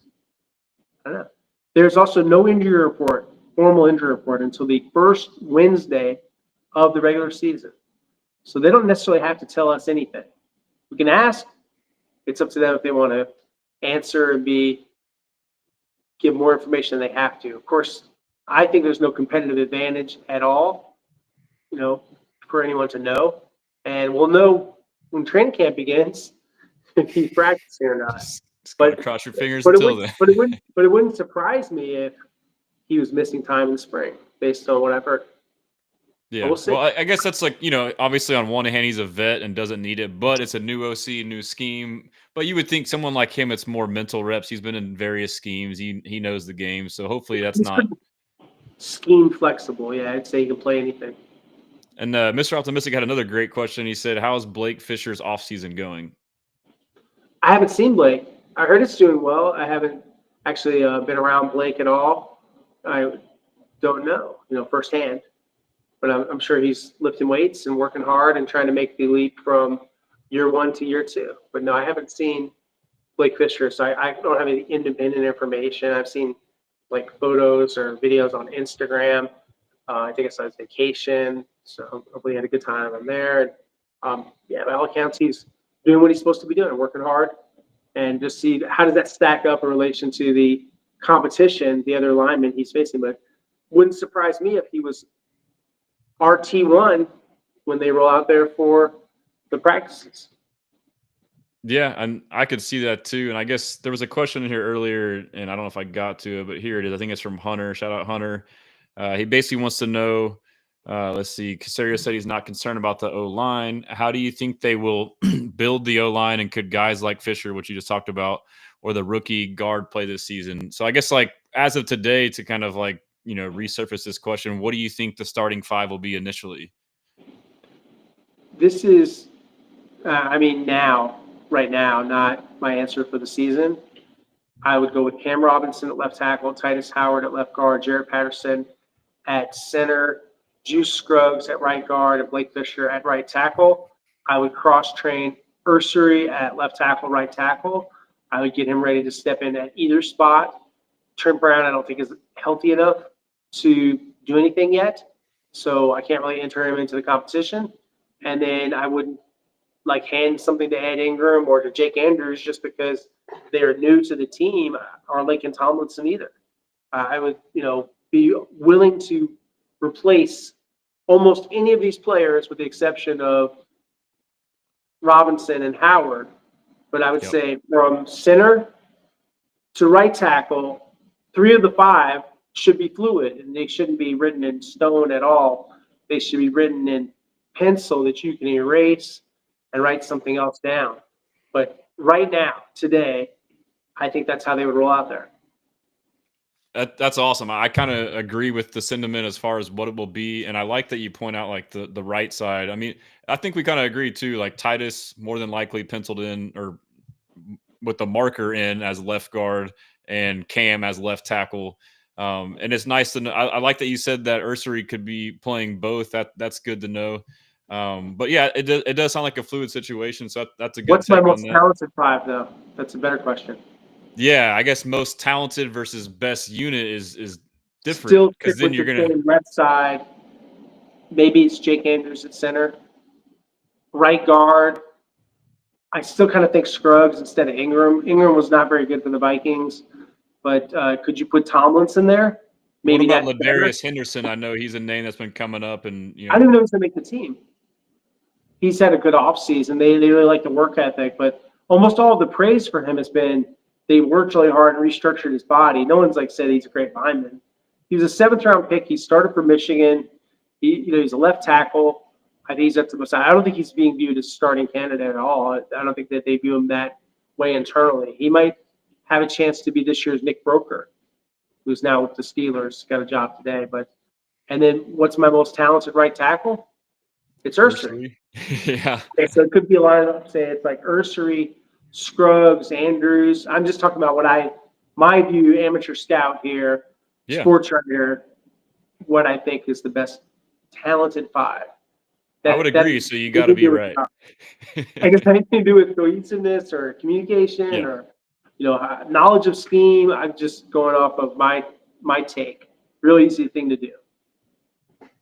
I don't know. There's also no injury report, formal injury report, until the first Wednesday of the regular season. So they don't necessarily have to tell us anything. We can ask. It's up to them if they want to answer and give more information than they have to. Of course, I think there's no competitive advantage at all, for anyone to know. And we'll know when training camp begins if he's practicing or not. But cross your fingers until then. But it wouldn't surprise me if he was missing time in the spring, based on what I've heard. But Yeah. we'll see. Well, I guess that's like, obviously on one hand, he's a vet and doesn't need it, but it's a new OC, new scheme. But you would think someone like him, it's more mental reps. He's been in various schemes. He knows the game. So hopefully that's He's not. pretty scheme flexible. Yeah, I'd say he can play anything. And Mr. Optimistic had another great question. He said, how's Blake Fisher's offseason going? I haven't seen Blake. I heard it's doing well. I haven't actually been around Blake at all. I don't know, firsthand. But I'm sure he's lifting weights and working hard and trying to make the leap from year one to year two. But no, I haven't seen Blake Fisher, so I don't have any independent information. I've seen like photos or videos on Instagram. I think I saw his vacation, so hopefully he had a good time on there. And yeah, by all accounts, he's doing what he's supposed to be doing, working hard, and just see how does that stack up in relation to the competition, the other lineman he's facing. But wouldn't surprise me if he was RT1 when they roll out there for the practices. Yeah, and I could see that too. And I guess there was a question in here earlier, and I don't know if I got to it, but here it is. I think it's from Hunter. Shout out Hunter. He basically wants to know. Let's see. Caserio said he's not concerned about the O line. How do you think they will build the O line, and could guys like Fisher, which you just talked about, or the rookie guard play this season? So I guess like as of today, to kind of like resurface this question, what do you think the starting five will be initially? This is, right now, not my answer for the season. I would go with Cam Robinson at left tackle, Tytus Howard at left guard, Jared Patterson at center, Juice Scruggs at right guard, and Blake Fisher at right tackle. I would cross-train Ursery at left tackle, right tackle. I would get him ready to step in at either spot. Trent Brown, I don't think is healthy enough to do anything yet, so I can't really enter him into the competition. And then I would like hand something to Ed Ingram or to Jake Andrews just because they're new to the team, or Lincoln Tomlinson either. I would, be willing to replace almost any of these players with the exception of Robinson and Howard. But I would say from center to right tackle, 3 of the 5 should be fluid, and they shouldn't be written in stone at all. They should be written in pencil that you can erase and write something else down. But right now, today, I think that's how they would roll out there. That's awesome. I kind of agree with the sentiment as far as what it will be, and I like that you point out like the right side. I mean, I think we kind of agree too. Like Tytus more than likely penciled in or with the marker in as left guard, and Cam as left tackle. And it's nice to know. I like that you said that Ursery could be playing both. That's good to know. But yeah, it does sound like a fluid situation. So that's a good What's my take on most that. talented 5, though? That's a better question. Yeah, I guess most talented versus best unit is different Still because stick then with you're the gonna. same left side. Maybe it's Jake Andrews at center. Right guard, I still kind of think Scruggs instead of Ingram. Ingram was not very good for the Vikings, but could you put Tomlinson there? What Maybe about that's better. Ladarius Henderson? I know he's a name that's been coming up, and I didn't know he was going to make the team. He's had a good offseason. They really like the work ethic, but almost all of the praise for him has been they worked really hard and restructured his body. No one's said he's a great lineman. He was a 7th-round pick. He started for Michigan. He's a left tackle. I think he's up to the side. I don't think he's being viewed as starting candidate at all. I don't think that they view him that way internally. He might have a chance to be this year's Nick Broker, who's now with the Steelers, got a job today. And then what's my most talented right tackle? It's Ursery. Yeah. Okay, so it could be a lineup. Say it's like Ursery, Scruggs, Andrews. I'm just talking about my view, amateur scout here, sports writer, what I think is the best talented 5. I would agree. So you got to be right. I guess anything to do with cohesiveness or communication or knowledge of scheme. I'm just going off of my take. Really easy thing to do.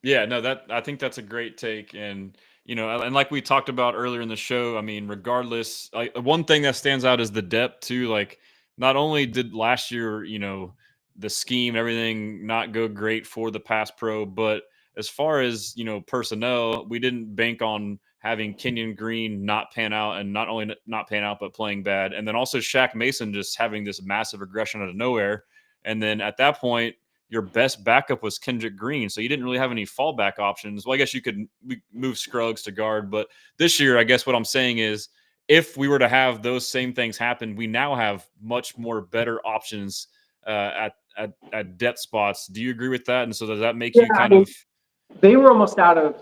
Yeah, no, I think that's a great take, and and like we talked about earlier in the show, I mean, regardless, one thing that stands out is the depth too. Like, not only did last year, the scheme, everything not go great for the pass pro, but as far as personnel, we didn't bank on having Kenyon Green not pan out, and not only not pan out, but playing bad, and then also Shaq Mason just having this massive aggression out of nowhere, and then at that point, your best backup was Kendrick Green, so you didn't really have any fallback options. Well, I guess you could move Scruggs to guard, but this year, I guess what I'm saying is, if we were to have those same things happen, we now have much more better options at depth spots. Do you agree with that? And so does that make Yeah, you I kind mean, of they were almost out of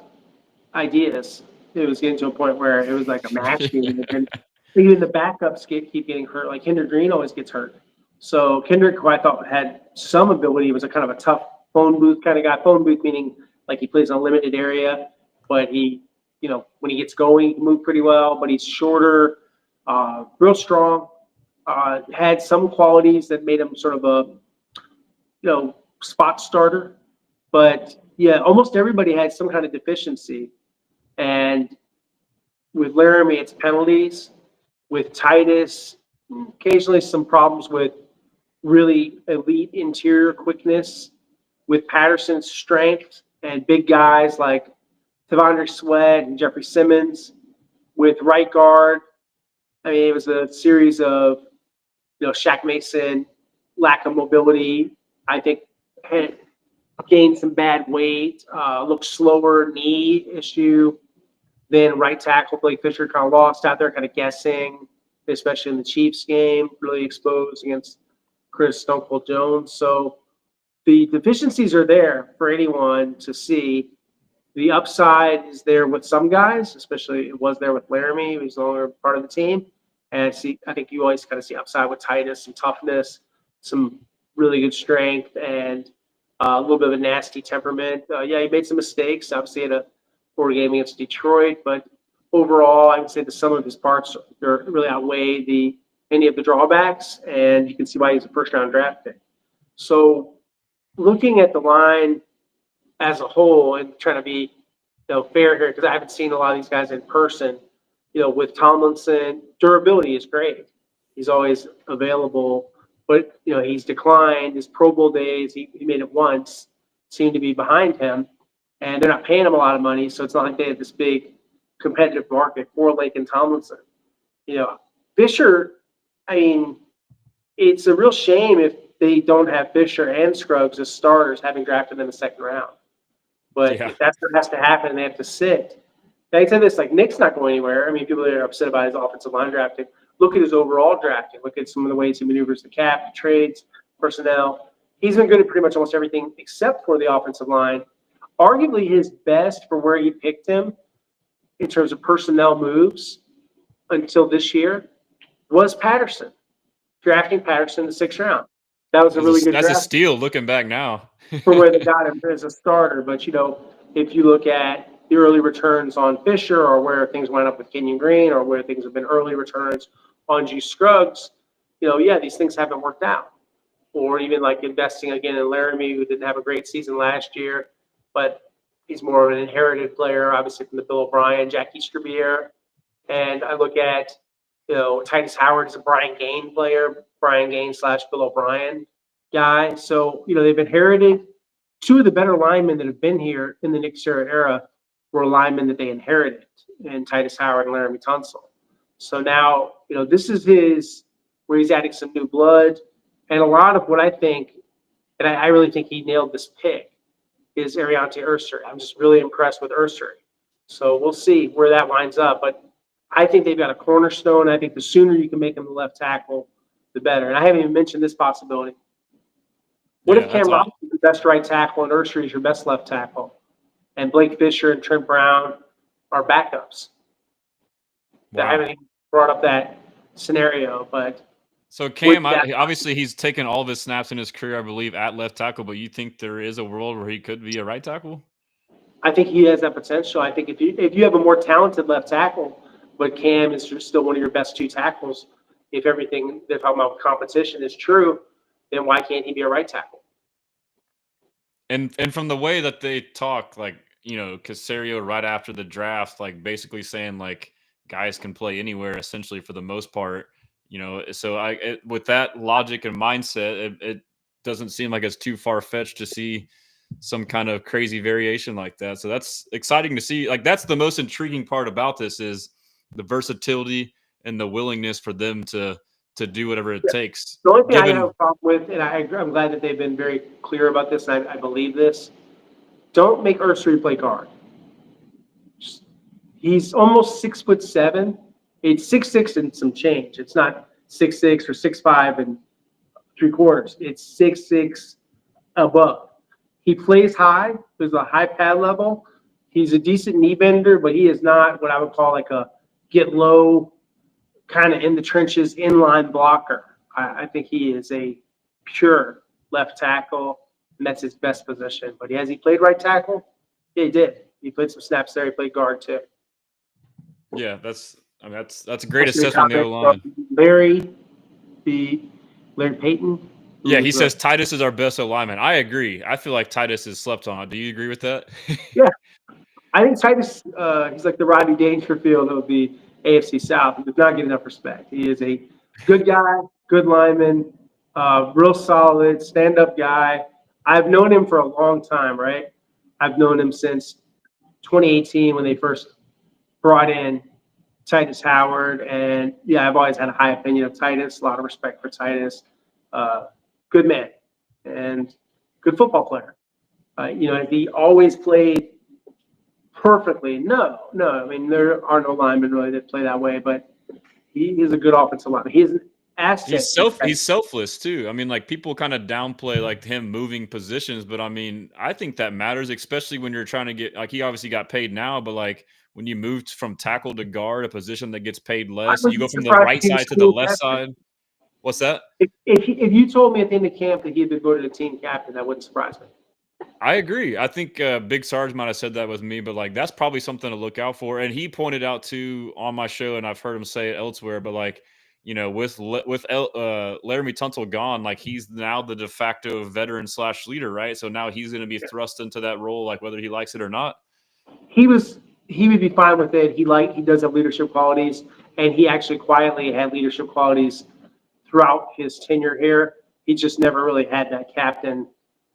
ideas. It was getting to a point where it was like a match game, and even the backups keep getting hurt. Like Kendrick Green always gets hurt. So Kendrick, who I thought had some ability, was a kind of a tough phone booth kind of guy. Phone booth meaning like he plays in a limited area, but he, when he gets going, he can move pretty well. But he's shorter, real strong. Had some qualities that made him sort of a, spot starter. But yeah, almost everybody had some kind of deficiency. And with Laramie, it's penalties. With Tytus, occasionally some problems with really elite interior quickness. With Patterson's strength and big guys like Tavondre Sweat and Jeffrey Simmons. With right guard, I mean, it was a series of, Shaq Mason, lack of mobility. I think had gained some bad weight, looked slower, knee issue. Then right tackle Blake Fisher kind of lost out there, kind of guessing, especially in the Chiefs game, really exposed against Chris Stone Cold Jones. So the deficiencies are there for anyone to see. The upside is there with some guys, especially it was there with Laramie, who's no longer part of the team. And I think you always kind of see upside with Tytus, some toughness, some really good strength, and a little bit of a nasty temperament. Yeah, he made some mistakes, obviously, in a 4 game against Detroit, but overall, I would say the sum of his parts really outweigh any of the drawbacks, and you can see why he's a first-round draft pick. So, looking at the line as a whole and trying to be fair here, because I haven't seen a lot of these guys in person. With Tomlinson, durability is great. He's always available, but he's declined. His Pro Bowl days, he made it once, seem to be behind him, and they're not paying him a lot of money, so it's not like they have this big competitive market for Laken Tomlinson. Fisher, I mean, it's a real shame if they don't have Fisher and Scruggs as starters, having drafted them in the second round. But if that's what has to happen and they have to sit, I can say this, like Nick's not going anywhere. I mean, people are upset about his offensive line drafting. Look at his overall drafting. Look at some of the ways he maneuvers the cap, trades, personnel. He's been good at pretty much almost everything except for the offensive line. Arguably his best for where he picked him in terms of personnel moves until this year was Patterson. Drafting Patterson in the 6th round. That was a really good draft. That's a steal looking back now. For where they got him as a starter. But, if you look at the early returns on Fisher or where things went up with Kenyon Green or where things have been early returns on G. Scruggs, these things haven't worked out. Or even like investing again in Laramie, who didn't have a great season last year, but he's more of an inherited player, obviously from the Bill O'Brien, Jack Easterby. And I look at, Tytus Howard is a Brian Gain player, Brian Gain / Bill O'Brien guy. So, they've inherited two of the better linemen that have been here in the Nick Sirianni era were linemen that they inherited in Tytus Howard and Laramie Tunsil. So now, this is where he's adding some new blood. And a lot of what I think, and I really think he nailed this pick, is Ariante Ursery. I'm just really impressed with Ursery. So we'll see where that lines up. But I think they've got a cornerstone. I think the sooner you can make him the left tackle, the better. And I haven't even mentioned this possibility. What if Cam Robinson is the best right tackle and Ursery is your best left tackle? And Blake Fisher and Trent Brown are backups. Wow. I haven't even brought up that scenario, but so Cam, obviously he's taken all of his snaps in his career, I believe, at left tackle, but you think there is a world where he could be a right tackle? I think he has that potential. I think if you have a more talented left tackle, but Cam is still one of your best 2 tackles, if everything they're talking about competition is true, then why can't he be a right tackle? And from the way that they talk, like, Caserio right after the draft, like basically saying like guys can play anywhere essentially for the most part, so with that logic and mindset, it doesn't seem like it's too far-fetched to see some kind of crazy variation like that. So that's exciting to see. Like, that's the most intriguing part about this is the versatility and the willingness for them to to do whatever it takes. The only thing I have a Given, problem with, and I'm glad that they've been very clear about this, and I believe this, don't make Ursary play guard. He's almost 6'7". It's 6'6" and some change. It's not 6'6" or 6'5" and 3/4. It's 6'6" above. He plays high. There's a high pad level. He's a decent knee bender, but he is not what I would call like a get low, kind of in the trenches, inline blocker. I think he is a pure left tackle, and that's his best position. But has he played right tackle? Yeah, he did. He played some snaps there. He played guard too. yeah, that's a great assessment on the O-line. Larry Payton. Yeah, he says Tytus is our best O-lineman. I agree. I feel like Tytus is slept on. Do you agree with that? Yeah. I think Tytus, he's like the Rodney Dangerfield of the AFC South. He does not get enough respect. He is a good guy, good lineman, real solid, stand-up guy. I've known him for a long time, right? I've known him since 2018 when they first brought in Tytus Howard. And, yeah, I've always had a high opinion of Tytus, a lot of respect for Tytus. Good man and good football player. He always played perfectly. No. I mean, there are no linemen really that play that way, but he is a good offensive lineman. He's an asset. He's selfless too. I mean, like people kind of downplay like him moving positions, but I mean, I think that matters, especially when you're trying to get like he obviously got paid now, but like when you moved from tackle to guard, a position that gets paid less, you go from the right side to the left side. What's that? If you told me at the end of camp that he'd been voted a team captain, that wouldn't surprise me. I agree. I think Big Sarge might have said that with me, but like that's probably something to look out for. And he pointed out too on my show, and I've heard him say it elsewhere. But like with Laramie Tunsil gone, like he's now the de facto veteran / leader, right? So now he's going to be thrust into that role, like whether he likes it or not. He would be fine with it. He does have leadership qualities, and he actually quietly had leadership qualities throughout his tenure here. He just never really had that captain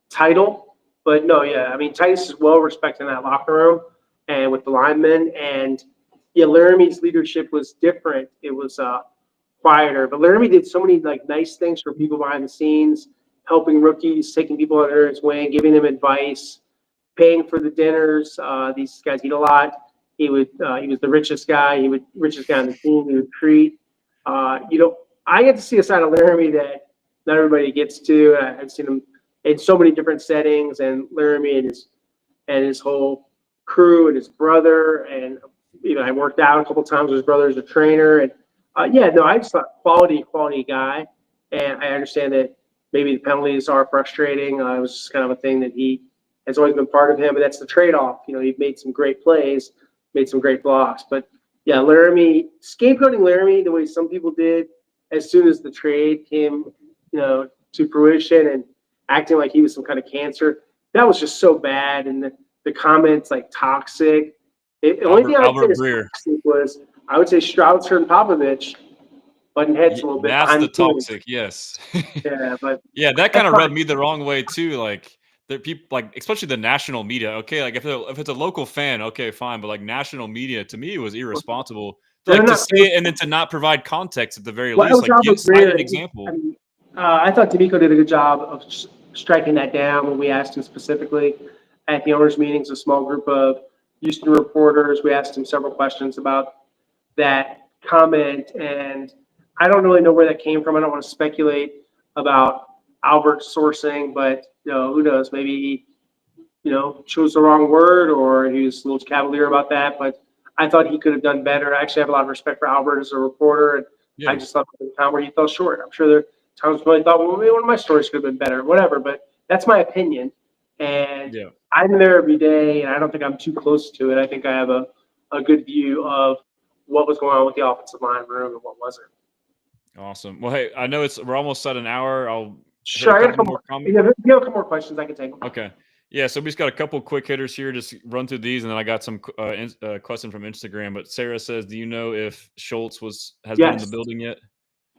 title. But no, yeah, I mean, Tytus is well respected in that locker room and with the linemen. And yeah, Laramie's leadership was different. It was quieter. But Laramie did so many like nice things for people behind the scenes, helping rookies, taking people under his wing, giving them advice, paying for the dinners. These guys eat a lot. He was the richest guy. Richest guy on the team. He would treat. I get to see a side of Laramie that not everybody gets to. I've seen him in so many different settings, and Laramie and his whole crew and his brother, and I worked out a couple times with his brother as a trainer, and I just thought quality guy, and I understand that maybe the penalties are frustrating. It was just kind of a thing that he has always been part of him, but that's the trade-off. He made some great plays, made some great blocks, but yeah, Laramie, scapegoating Laramie the way some people did as soon as the trade came, to fruition and acting like he was some kind of cancer. That was just so bad. And the comments like toxic. The only thing I would say was I would say Stroud and Popovich button heads a little bit. That's the toxic, yes. Yeah, but yeah, that kind of rubbed me the wrong way too. Like there people like especially the national media. Okay, like if it's a local fan, okay, fine. But like national media, to me, it was irresponsible. Like to say it and then to not provide context at the very least. Like give an example. I thought DeMeco did a good job of striking that down when we asked him specifically at the owners' meetings, a small group of Houston reporters. We asked him several questions about that comment, and I don't really know where that came from. I don't want to speculate about Albert's sourcing, but who knows? Maybe he, chose the wrong word, or he was a little cavalier about that. But I thought he could have done better. I actually have a lot of respect for Albert as a reporter, and I just thought there was a time where he fell short. I'm sure there are times when I thought, well, maybe one of my stories could have been better, whatever. But that's my opinion, and I'm there every day, and I don't think I'm too close to it. I think I have a good view of what was going on with the offensive line room and what wasn't. Awesome. Well, hey, I know we're almost at an hour. I'll sure. I got a couple more comments. If you have a couple more questions, I can take them. Okay. Yeah, so we just got a couple quick hitters here. Just run through these, and then I got some question from Instagram. But Sarah says, "Do you know if Schultz has been in the building yet?"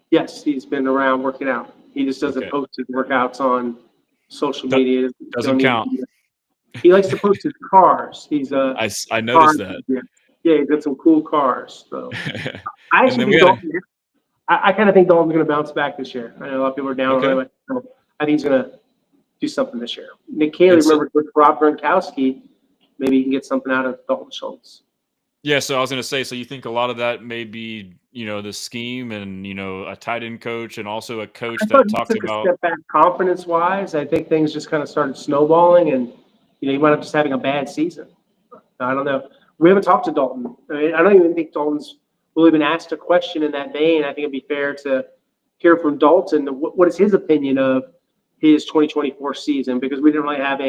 Yes, he's been around working out. He just doesn't post his workouts on social media. Doesn't count. He likes to post his cars. He's I noticed that. Yeah, he's got some cool cars. So I actually I kind of think Dalton's going to bounce back this year. I know a lot of people are down Okay. on him. I think he's going to do something this year. Nick Caley, And so, remember with Rob Gronkowski, maybe you can get something out of Dalton Schultz. yeah, so I was gonna say, so you think a lot of that may be, the scheme and, a tight end coach and also a I coach thought that he talked took a about. step back confidence-wise. I think things just kind of started snowballing, and he wound up just having a bad season. I don't know. We haven't talked to Dalton. I don't even think Dalton's really been asked a question in that vein. I think it'd be fair to hear from Dalton. What is his opinion of his 2024 season? Because we didn't really have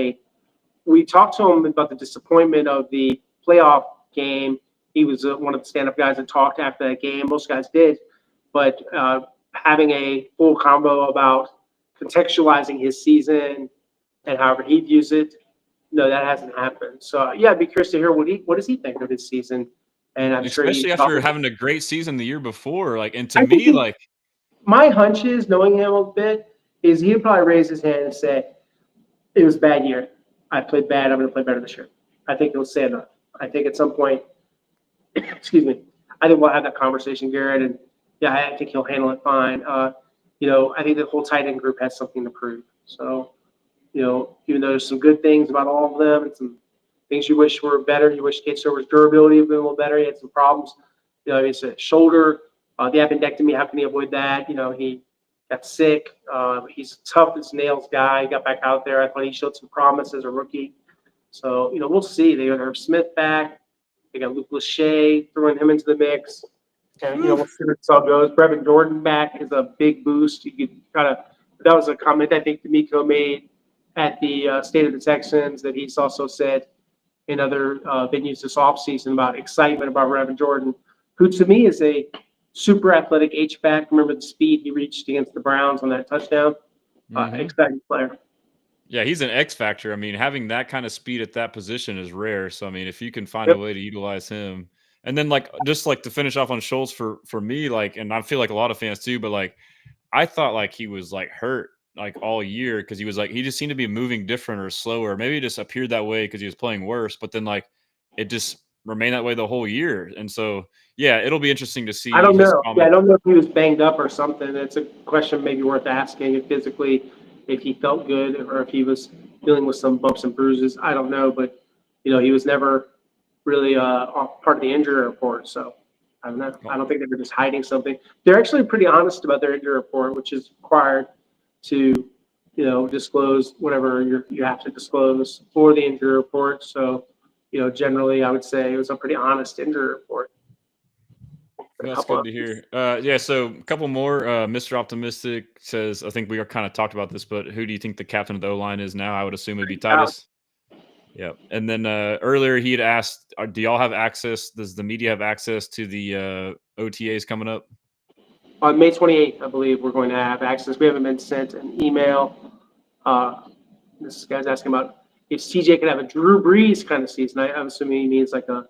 we talked to him about the disappointment of the playoff game. He was one of the stand-up guys that talked after that game. Most guys did. But having a full combo about contextualizing his season and however he views it, no, that hasn't happened. So yeah, I'd be curious to hear what does he think of his season. And I'm sure Especially after having a great season the year before, and to I think me, my hunch is, knowing him a bit, is he'd probably raise his hand and say, "It was a bad year. I played bad. I'm going to play better this year." I think he'll say enough. I think at some point, excuse me, I think we'll have that conversation, Garrett, and yeah, I think he'll handle it fine. I think the whole tight end group has something to prove. So, even though there's some good things about all of them and some things you wish were better, you wish Caserio's durability would have been a little better. He had some problems. It's a shoulder, the appendectomy. How can he avoid that? He got sick. He's a tough as nails guy. He got back out there. I thought he showed some promise as a rookie. So, we'll see. They have Smith back. They got Luke Lachey, throwing him into the mix. And, we'll see where this all goes. Brevin Jordan back is a big boost. You could that was a comment I think DeMeco made at the State of the Texans, that he's also said in other venues this offseason about excitement about Brevin Jordan, who to me is a super athletic H-back. Remember the speed he reached against the Browns on that touchdown? Exciting player. Yeah, he's an X factor. I mean, having that kind of speed at that position is rare. So I mean, if you can find a Yep. way to utilize him, and then just to finish off on Schultz for me, and I feel like a lot of fans too, but I thought he was hurt all year because he just seemed to be moving different or slower. Maybe it just appeared that way because he was playing worse, but then it just remained that way the whole year. And so yeah, it'll be interesting to I see don't his know. Yeah, I comment. don't know if he was banged up or something. It's a question maybe worth asking, if physically, if he felt good or if he was dealing with some bumps and bruises. I don't know, but he was never really part of the injury report. So I don't know. I don't think they were just hiding something. They're actually pretty honest about their injury report, which is required to disclose whatever you have to disclose for the injury report. So generally, I would say it was a pretty honest injury report. That's good to hear. Yeah, so a couple more. Mr. Optimistic says, I think we are kind of talked about this, but who do you think the captain of the O-line is now? I would assume it'd be Tytus. Yeah. And then earlier he had asked, do y'all have access? Does the media have access to the OTAs coming up? On May 28th, I believe we're going to have access. We haven't been sent an email. This guy's asking about if CJ could have a Drew Brees kind of season. I'm assuming he means like a,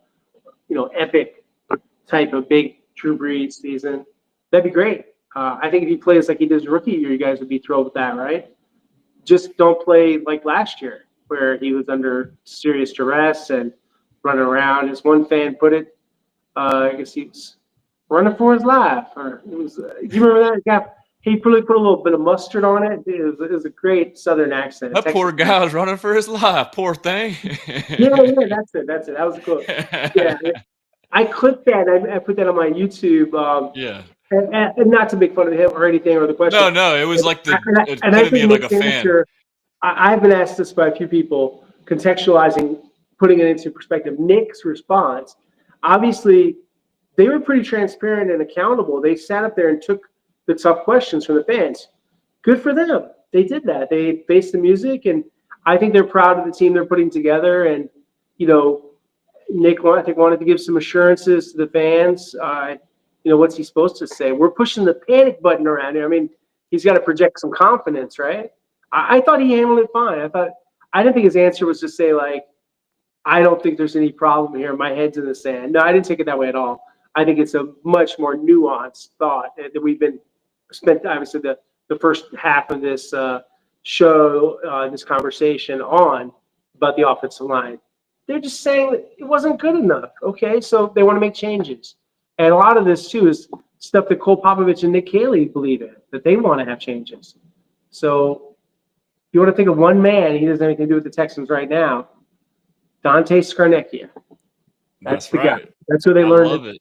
epic type of big Drew Brees season. That'd be great. I think if he plays like he did his rookie year, you guys would be thrilled with that, right? Just don't play like last year, where he was under serious duress and running around. As one fan put it, I guess he was running for his life. Or it was. Do you remember that? He probably put a little bit of mustard on it. It was a great Southern accent. That poor guy was running for his life. Poor thing. Yeah, that's it. That was cool. Yeah, I clipped that. I put that on my YouTube. Yeah. And not to make fun of him or anything or the question. No, it was and the I epitome think of a Nick's fan. answer. I've been asked this by a few people, contextualizing, putting it into perspective. Nick's response, obviously, they were pretty transparent and accountable. They sat up there and took the tough questions from the fans. Good for them. They did that. They faced the music, and I think they're proud of the team they're putting together. And, Nick, I think, wanted to give some assurances to the fans. What's he supposed to say? We're pushing the panic button around here. I mean, he's got to project some confidence, right? I thought he handled it fine. I didn't think his answer was to say, I don't think there's any problem here. My head's in the sand. No, I didn't take it that way at all. I think it's a much more nuanced thought that we've been spent, obviously, the first half of this show, this conversation on about the offensive line. They're just saying that it wasn't good enough. Okay, so they want to make changes. And a lot of this, too, is stuff that Cole Popovich and Nick Caley believe in, that they want to have changes. So you want to think of one man, he doesn't have anything to do with the Texans right now, Dante Scarnecchia. That's the right. guy. That's who they I learned. love it.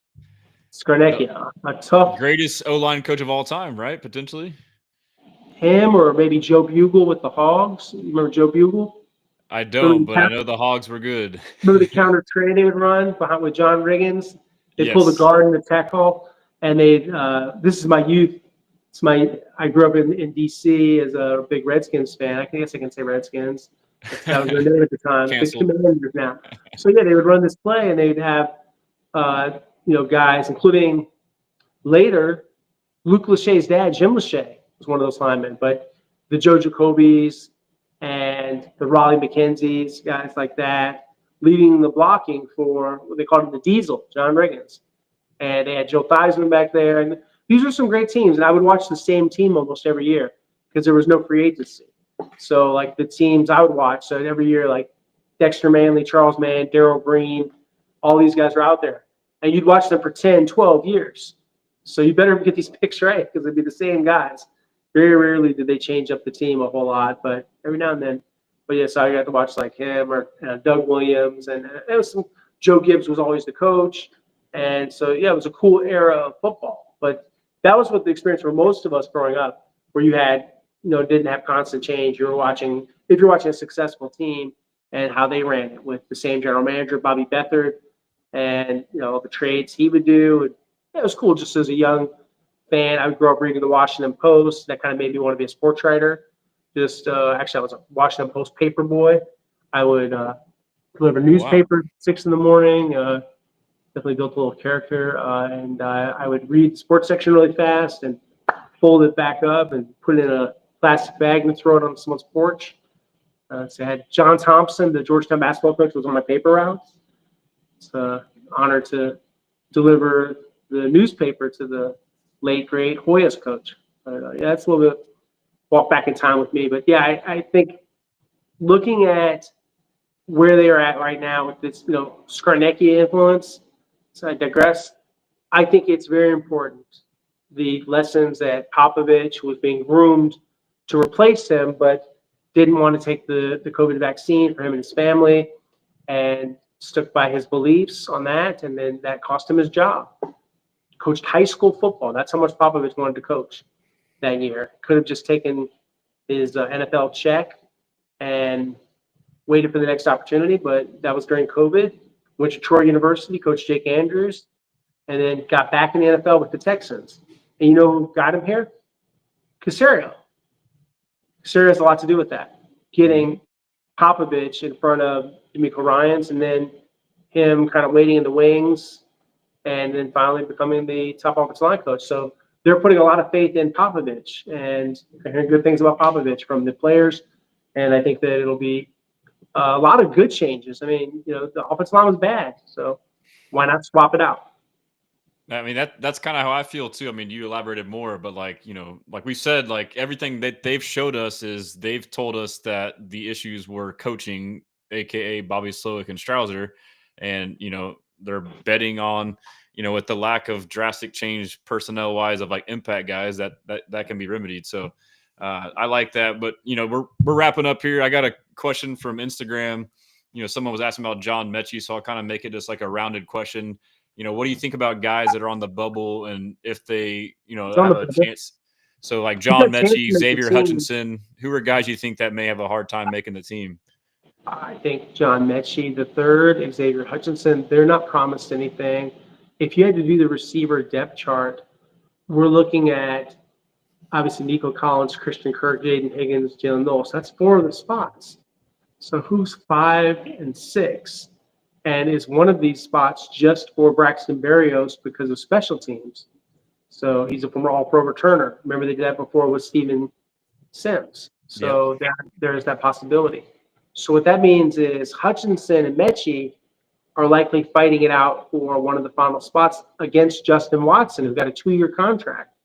Scarnecchia, a tough. Greatest O-line coach of all time, right? Potentially. Him or maybe Joe Bugle with the Hogs. You remember Joe Bugle? I don't, but I know the Hogs were good. Remember the counter trade they would run behind with John Riggins? They pull the Yes. guard in the tackle, and they. This is my youth. I grew up in D.C. as a big Redskins fan. I guess I can say Redskins. That was their name at the time. Big Commanders now. So yeah, they would run this play, and they'd have guys, including later Luke Lachey's dad, Jim Lachey, was one of those linemen. But the Joe Jacobys and the Raleigh McKenzies, guys like that, leading the blocking for what they called him the Diesel, John Riggins. And they had Joe Theismann back there. And these were some great teams. And I would watch the same team almost every year because there was no free agency. So, like, the teams I would watch, so every year, like Dexter Manley, Charles Mann, Darryl Green, all these guys were out there. And you'd watch them for 10, 12 years. So you better get these picks right because they'd be the same guys. Very rarely did they change up the team a whole lot, but every now and then. But yeah, so I got to watch like him or Doug Williams, and it was some. Joe Gibbs was always the coach, and so yeah, it was a cool era of football. But that was what the experience for most of us growing up, where you had didn't have constant change. You were watching if you're watching a successful team and how they ran it with the same general manager, Bobby Beathard, and the trades he would do. And it was cool just as a young fan. I would grow up reading the Washington Post. That kind of made me want to be a sports writer. Actually, I was a Washington Post paper boy. I would deliver newspaper at 6 in the morning. Definitely built a little character. And I would read the sports section really fast and fold it back up and put it in a plastic bag and throw it on someone's porch. So I had John Thompson, the Georgetown basketball coach, was on my paper routes. It's an honor to deliver the newspaper to the late, great Hoyas coach. Yeah, that's a little bit walk back in time with me. But yeah, I think looking at where they are at right now with this, Scarnecchia influence, so I digress. I think it's very important. The lessons that Popovich was being groomed to replace him, but didn't want to take the COVID vaccine for him and his family and stuck by his beliefs on that. And then that cost him his job. Coached high school football. That's how much Popovich wanted to coach that year. Could have just taken his NFL check and waited for the next opportunity, but that was during COVID. Went to Troy University, coached Jake Andrews, and then got back in the NFL with the Texans. And you know who got him here? Caserio. Caserio has a lot to do with that. Getting Popovich in front of DeMeco Ryans and then him kind of waiting in the wings and then finally becoming the top offensive line coach. So they're putting a lot of faith in Popovich, and I hear good things about Popovich from the players. And I think that it'll be a lot of good changes. I mean, the offensive line was bad, so why not swap it out? I mean, that's kind of how I feel too. I mean, you elaborated more, but like we said, like everything that they've showed us is they've told us that the issues were coaching, aka Bobby Slowick and Strouser, and they're betting on with the lack of drastic change personnel wise of like impact guys that can be remedied. So I like that, but we're wrapping up here. I got a question from Instagram. Someone was asking about John Mechie, so I'll kind of make it just like a rounded question. What do you think about guys that are on the bubble and if they, have a chance? So like John Mechie, Xavier Hutchinson, who are guys you think that may have a hard time making the team? I think John Mechie the third, Xavier Hutchinson, they're not promised anything. If you had to do the receiver depth chart, we're looking at obviously Nico Collins, Christian Kirk, Jaden Higgins, Jalen Knowles. That's 4 of the spots. So who's 5 and 6? And is one of these spots just for Braxton Berrios because of special teams? So he's a former All-Pro returner. Remember they did that before with Steven Sims. So there's that possibility. So what that means is Hutchinson and Mechie are likely fighting it out for one of the final spots against Justin Watson, who's got a 2-year contract.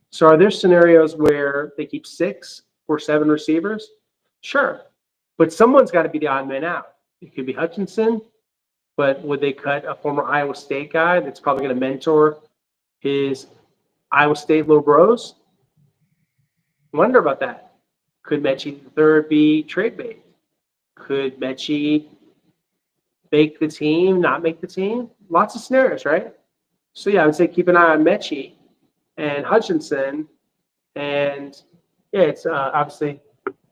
So are there scenarios where they keep 6 or 7 receivers? Sure. But someone's got to be the odd man out. It could be Hutchinson, but would they cut a former Iowa State guy that's probably going to mentor his Iowa State Low Bros. Wonder about that. Could Mechie III be trade bait? Could Mechie make the team, not make the team? Lots of scenarios, right? So, yeah, I would say keep an eye on Mechie and Hutchinson. And, yeah, it's obviously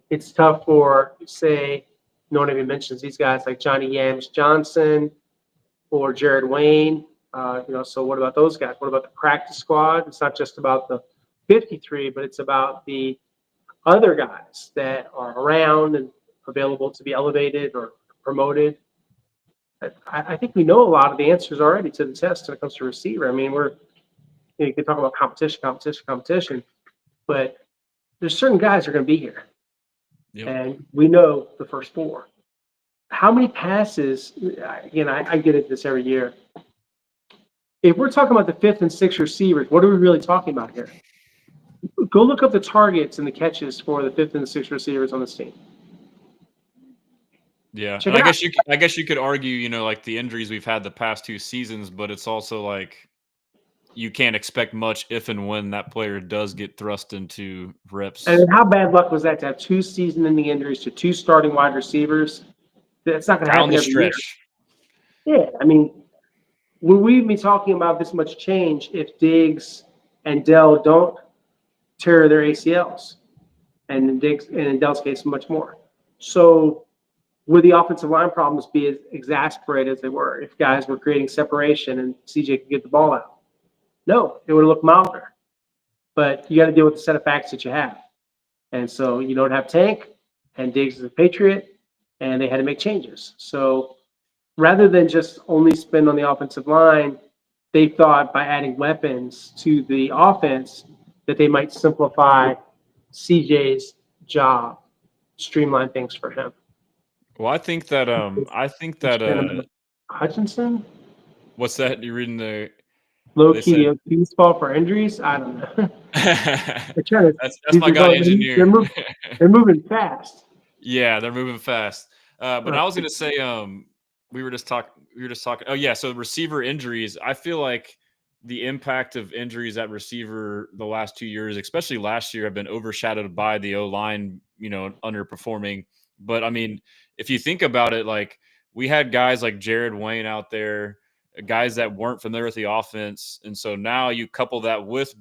it's tough for, say, no one even mentions these guys like Johnny Yams Johnson or Jared Wayne. So what about those guys? What about the practice squad? It's not just about the 53, but it's about the other guys that are around and available to be elevated or promoted. I think we know a lot of the answers already to the test when it comes to receiver. I mean, you can talk about competition, but there's certain guys that are going to be here. Yep. And we know the first four. How many passes, again, I get into this every year. If we're talking about the fifth and sixth receivers, what are we really talking about here? Go look up the targets and the catches for the fifth and the sixth receivers on this team. Yeah, and I guess you could argue, like the injuries we've had the past 2 seasons, but it's also like you can't expect much if and when that player does get thrust into reps. And how bad luck was that to have 2 season-ending injuries to 2 starting wide receivers? That's not going to happen every year. Yeah, I mean, would we be talking about this much change if Diggs and Dell don't tear their ACLs? And in Dell's case, much more. So would the offensive line problems be as exasperated as they were if guys were creating separation and CJ could get the ball out? No, it would have looked milder. But you got to deal with the set of facts that you have. And so you don't have Tank, and Diggs is a Patriot, and they had to make changes. So rather than just only spend on the offensive line, they thought by adding weapons to the offense that they might simplify CJ's job, streamline things for him. Well, I think that Hutchinson. What's that? You reading the low key baseball for injuries? I don't know. That's my guy engineer. They're moving fast. Yeah, they're moving fast. But I was going to say, we were just talking. Oh yeah, so receiver injuries. I feel like the impact of injuries at receiver the last 2 years, especially last year, have been overshadowed by the O-line, underperforming. But I mean, if you think about it, like we had guys like Jared Wayne out there, guys that weren't familiar with the offense. And so now you couple that with,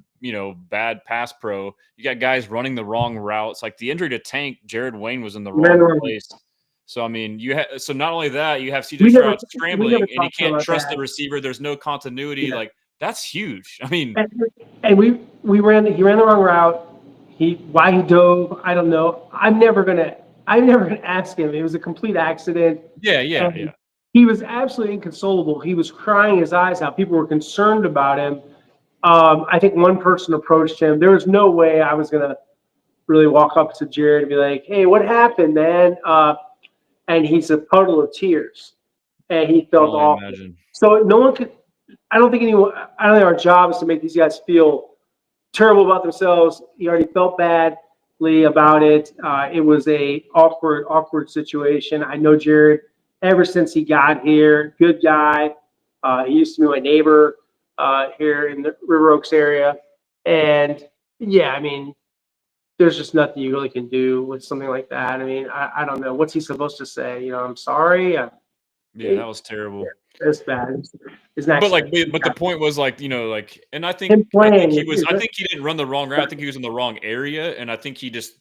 bad pass pro. You got guys running the wrong routes. Like the injury to Tank, Jared Wayne was in the wrong place. So, I mean, so not only that, you have CJ Stroud scrambling and he can't trust the receiver. There's no continuity. Yeah. Like that's huge. I mean, and he ran the wrong route. Why he dove, I don't know. I'm never gonna ask him. It was a complete accident. Yeah. He was absolutely inconsolable. He was crying his eyes out. People were concerned about him. I think one person approached him. There was no way I was gonna really walk up to Jared and be like, "Hey, what happened, man?" And he's a puddle of tears, and he felt awful. Imagine. So no one could. I don't think our job is to make these guys feel terrible about themselves. He already felt badly about it. It was a awkward situation. I know Jared ever since he got here. Good guy. He used to be my neighbor here in the River Oaks area. And yeah, I mean, there's just nothing you really can do with something like that. I mean, I don't know. What's he supposed to say? I'm sorry. Yeah, that was terrible. It's bad. But the point was and I think he didn't run the wrong route. I think he was in the wrong area, and I think he just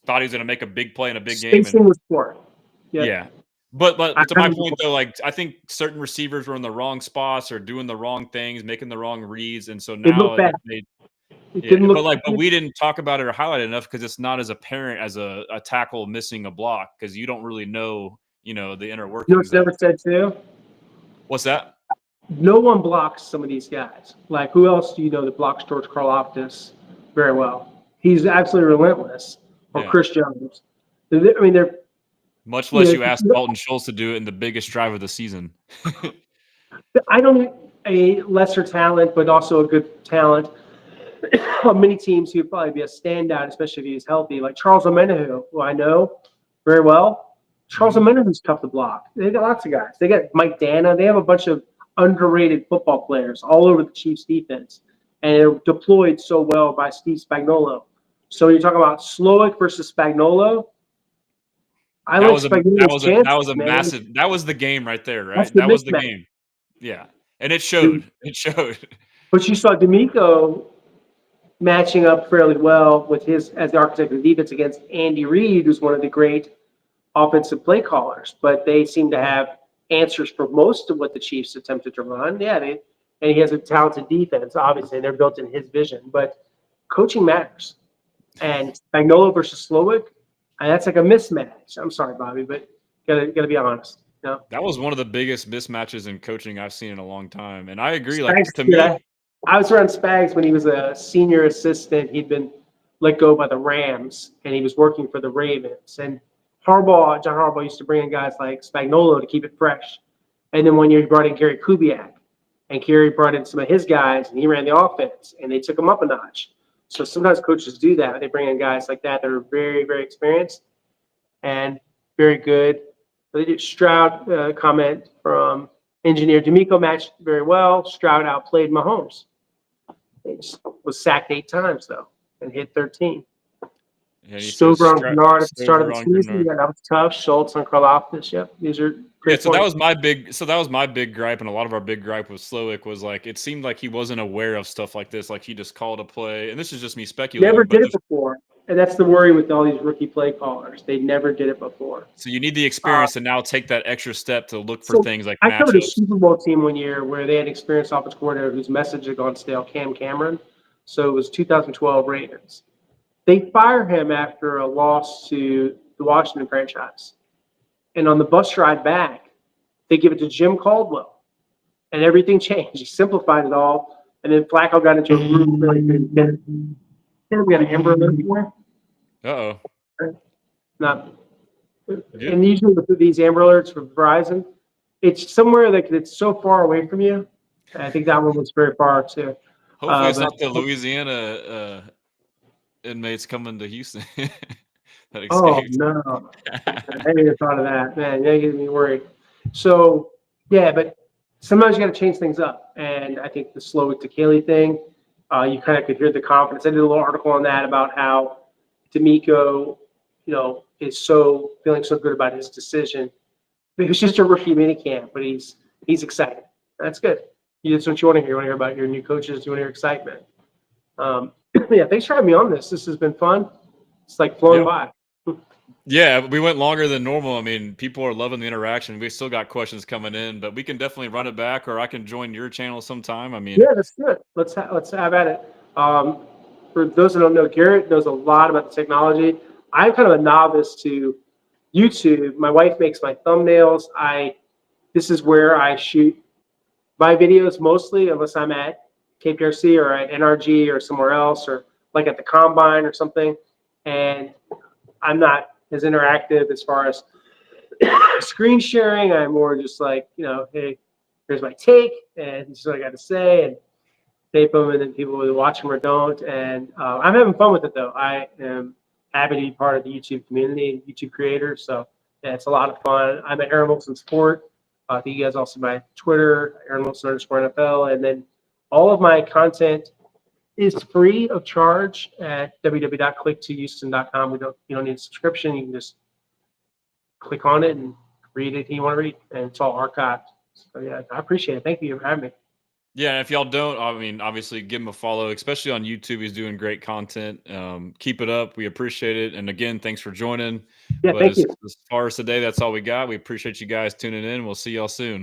thought he was going to make a big play in a big game. Spacing was poor. Yeah. But to my point though, I think certain receivers were in the wrong spots or doing the wrong things, making the wrong reads, and so now but we didn't talk about it or highlight it enough because it's not as apparent as a tackle missing a block because you don't really know, the inner workings. You know what's never said too? What's that? No one blocks some of these guys. Like who else do you know that blocks George Karlaftis very well? He's absolutely relentless. Or Chris Jones. I mean, they're much less you ask Dalton Schultz to do it in the biggest drive of the season. I don't a lesser talent, but also a good talent. On many teams, he would probably be a standout, especially if he was healthy. Like Charles Omenihu, who I know very well. Charles Omenihu's tough to block. They got lots of guys. They got Mike Dana. They have a bunch of underrated football players all over the Chiefs defense. and they're deployed so well by Steve Spagnuolo. So you're talking about Slowick versus Spagnuolo. I like Spagnuolo's chances, man. that was the game right there, That's right? the That was the mismatch. game. Yeah. And it showed. It showed. But you saw DeMeco matching up fairly well with his as the architect of the defense against Andy Reid, who's one of the great offensive play callers. But they seem to have answers for most of what the Chiefs attempted to run. Yeah, and he has a talented defense, obviously, and they're built in his vision. But coaching matters. And Spagnuolo versus Slowick, that's like a mismatch. I'm sorry, Bobby, but gotta be honest. You know? That was one of the biggest mismatches in coaching I've seen in a long time. And I agree. Like Spags, to me, I was around Spags when he was a senior assistant. He'd been let go by the Rams, and he was working for the Ravens. And John Harbaugh used to bring in guys like Spagnuolo to keep it fresh. And then one year he brought in Gary Kubiak, and Gary brought in some of his guys, and he ran the offense, and they took him up a notch. So sometimes coaches do that. They bring in guys like that are very, very experienced and very good. Stroud comment from engineer DeMeco matched very well. Stroud outplayed Mahomes. He was sacked 8 times though and hit 13. Stover on Bernard at the start of the season. Yeah, that was tough. Schultz on Karlaftis. Yep, these are great. So that was my big gripe, and a lot of our big gripe with Slowick was like it seemed like he wasn't aware of stuff like this. Like he just called a play, and this is just me speculating. Never did it before, and that's the worry with all these rookie play callers. They never did it before. So you need the experience to now take that extra step to look for things like matchups. I covered a Super Bowl team one year where they had an experienced offense coordinator whose message had gone stale, Cam Cameron. So it was 2012 Ravens. They fire him after a loss to the Washington franchise. And on the bus ride back, they give it to Jim Caldwell. And everything changed. He simplified it all. And then Flacco got into a group really good. We got an Amber Alert for. Uh-oh. Not. And usually with these Amber Alerts from Verizon, it's somewhere that it's so far away from you. I think that one was very far too. Hopefully it's not the Louisiana inmates coming to Houston. Oh no! I hadn't even thought of that. Man, you're getting me worried. So yeah, but sometimes you got to change things up, and I think the Slowick to Caley thing, you kind of could hear the confidence. I did a little article on that about how DeMeco, is feeling so good about his decision. It was just a rookie minicamp, but he's excited. That's good. That's what you want to hear. You want to hear about your new coaches. You want to hear excitement. Yeah, thanks for having me on this. This has been fun. It's like flowing by. Yeah, we went longer than normal. I mean, people are loving the interaction. We still got questions coming in, but we can definitely run it back, or I can join your channel sometime. I mean, yeah, that's good. Let's have at it. For those that don't know, Garrett knows a lot about the technology. I'm kind of a novice to YouTube. My wife makes my thumbnails. This is where I shoot my videos mostly, unless I'm at KPRC or at NRG or somewhere else, or like at the Combine or something. And I'm not as interactive as far as screen sharing. I'm more just like, hey, here's my take, and this is what I got to say, and tape them, and then people will watch them or don't. And I'm having fun with it, though. I am happy to be part of the YouTube community, YouTube creators. So yeah, it's a lot of fun. I'm at Aaron Wilson Sport. I think you guys also my Twitter, Aaron Wilson _NFL, and then all of my content is free of charge at www.click2houston.com. You don't need a subscription. You can just click on it and read it if you want to read, and it's all archived. So yeah, I appreciate it. Thank you for having me. Yeah, and if y'all don't, I mean, obviously give him a follow, especially on YouTube. He's doing great content. Keep it up. We appreciate it. And again, thanks for joining. Yeah, thank you. As far as today, that's all we got. We appreciate you guys tuning in. We'll see y'all soon.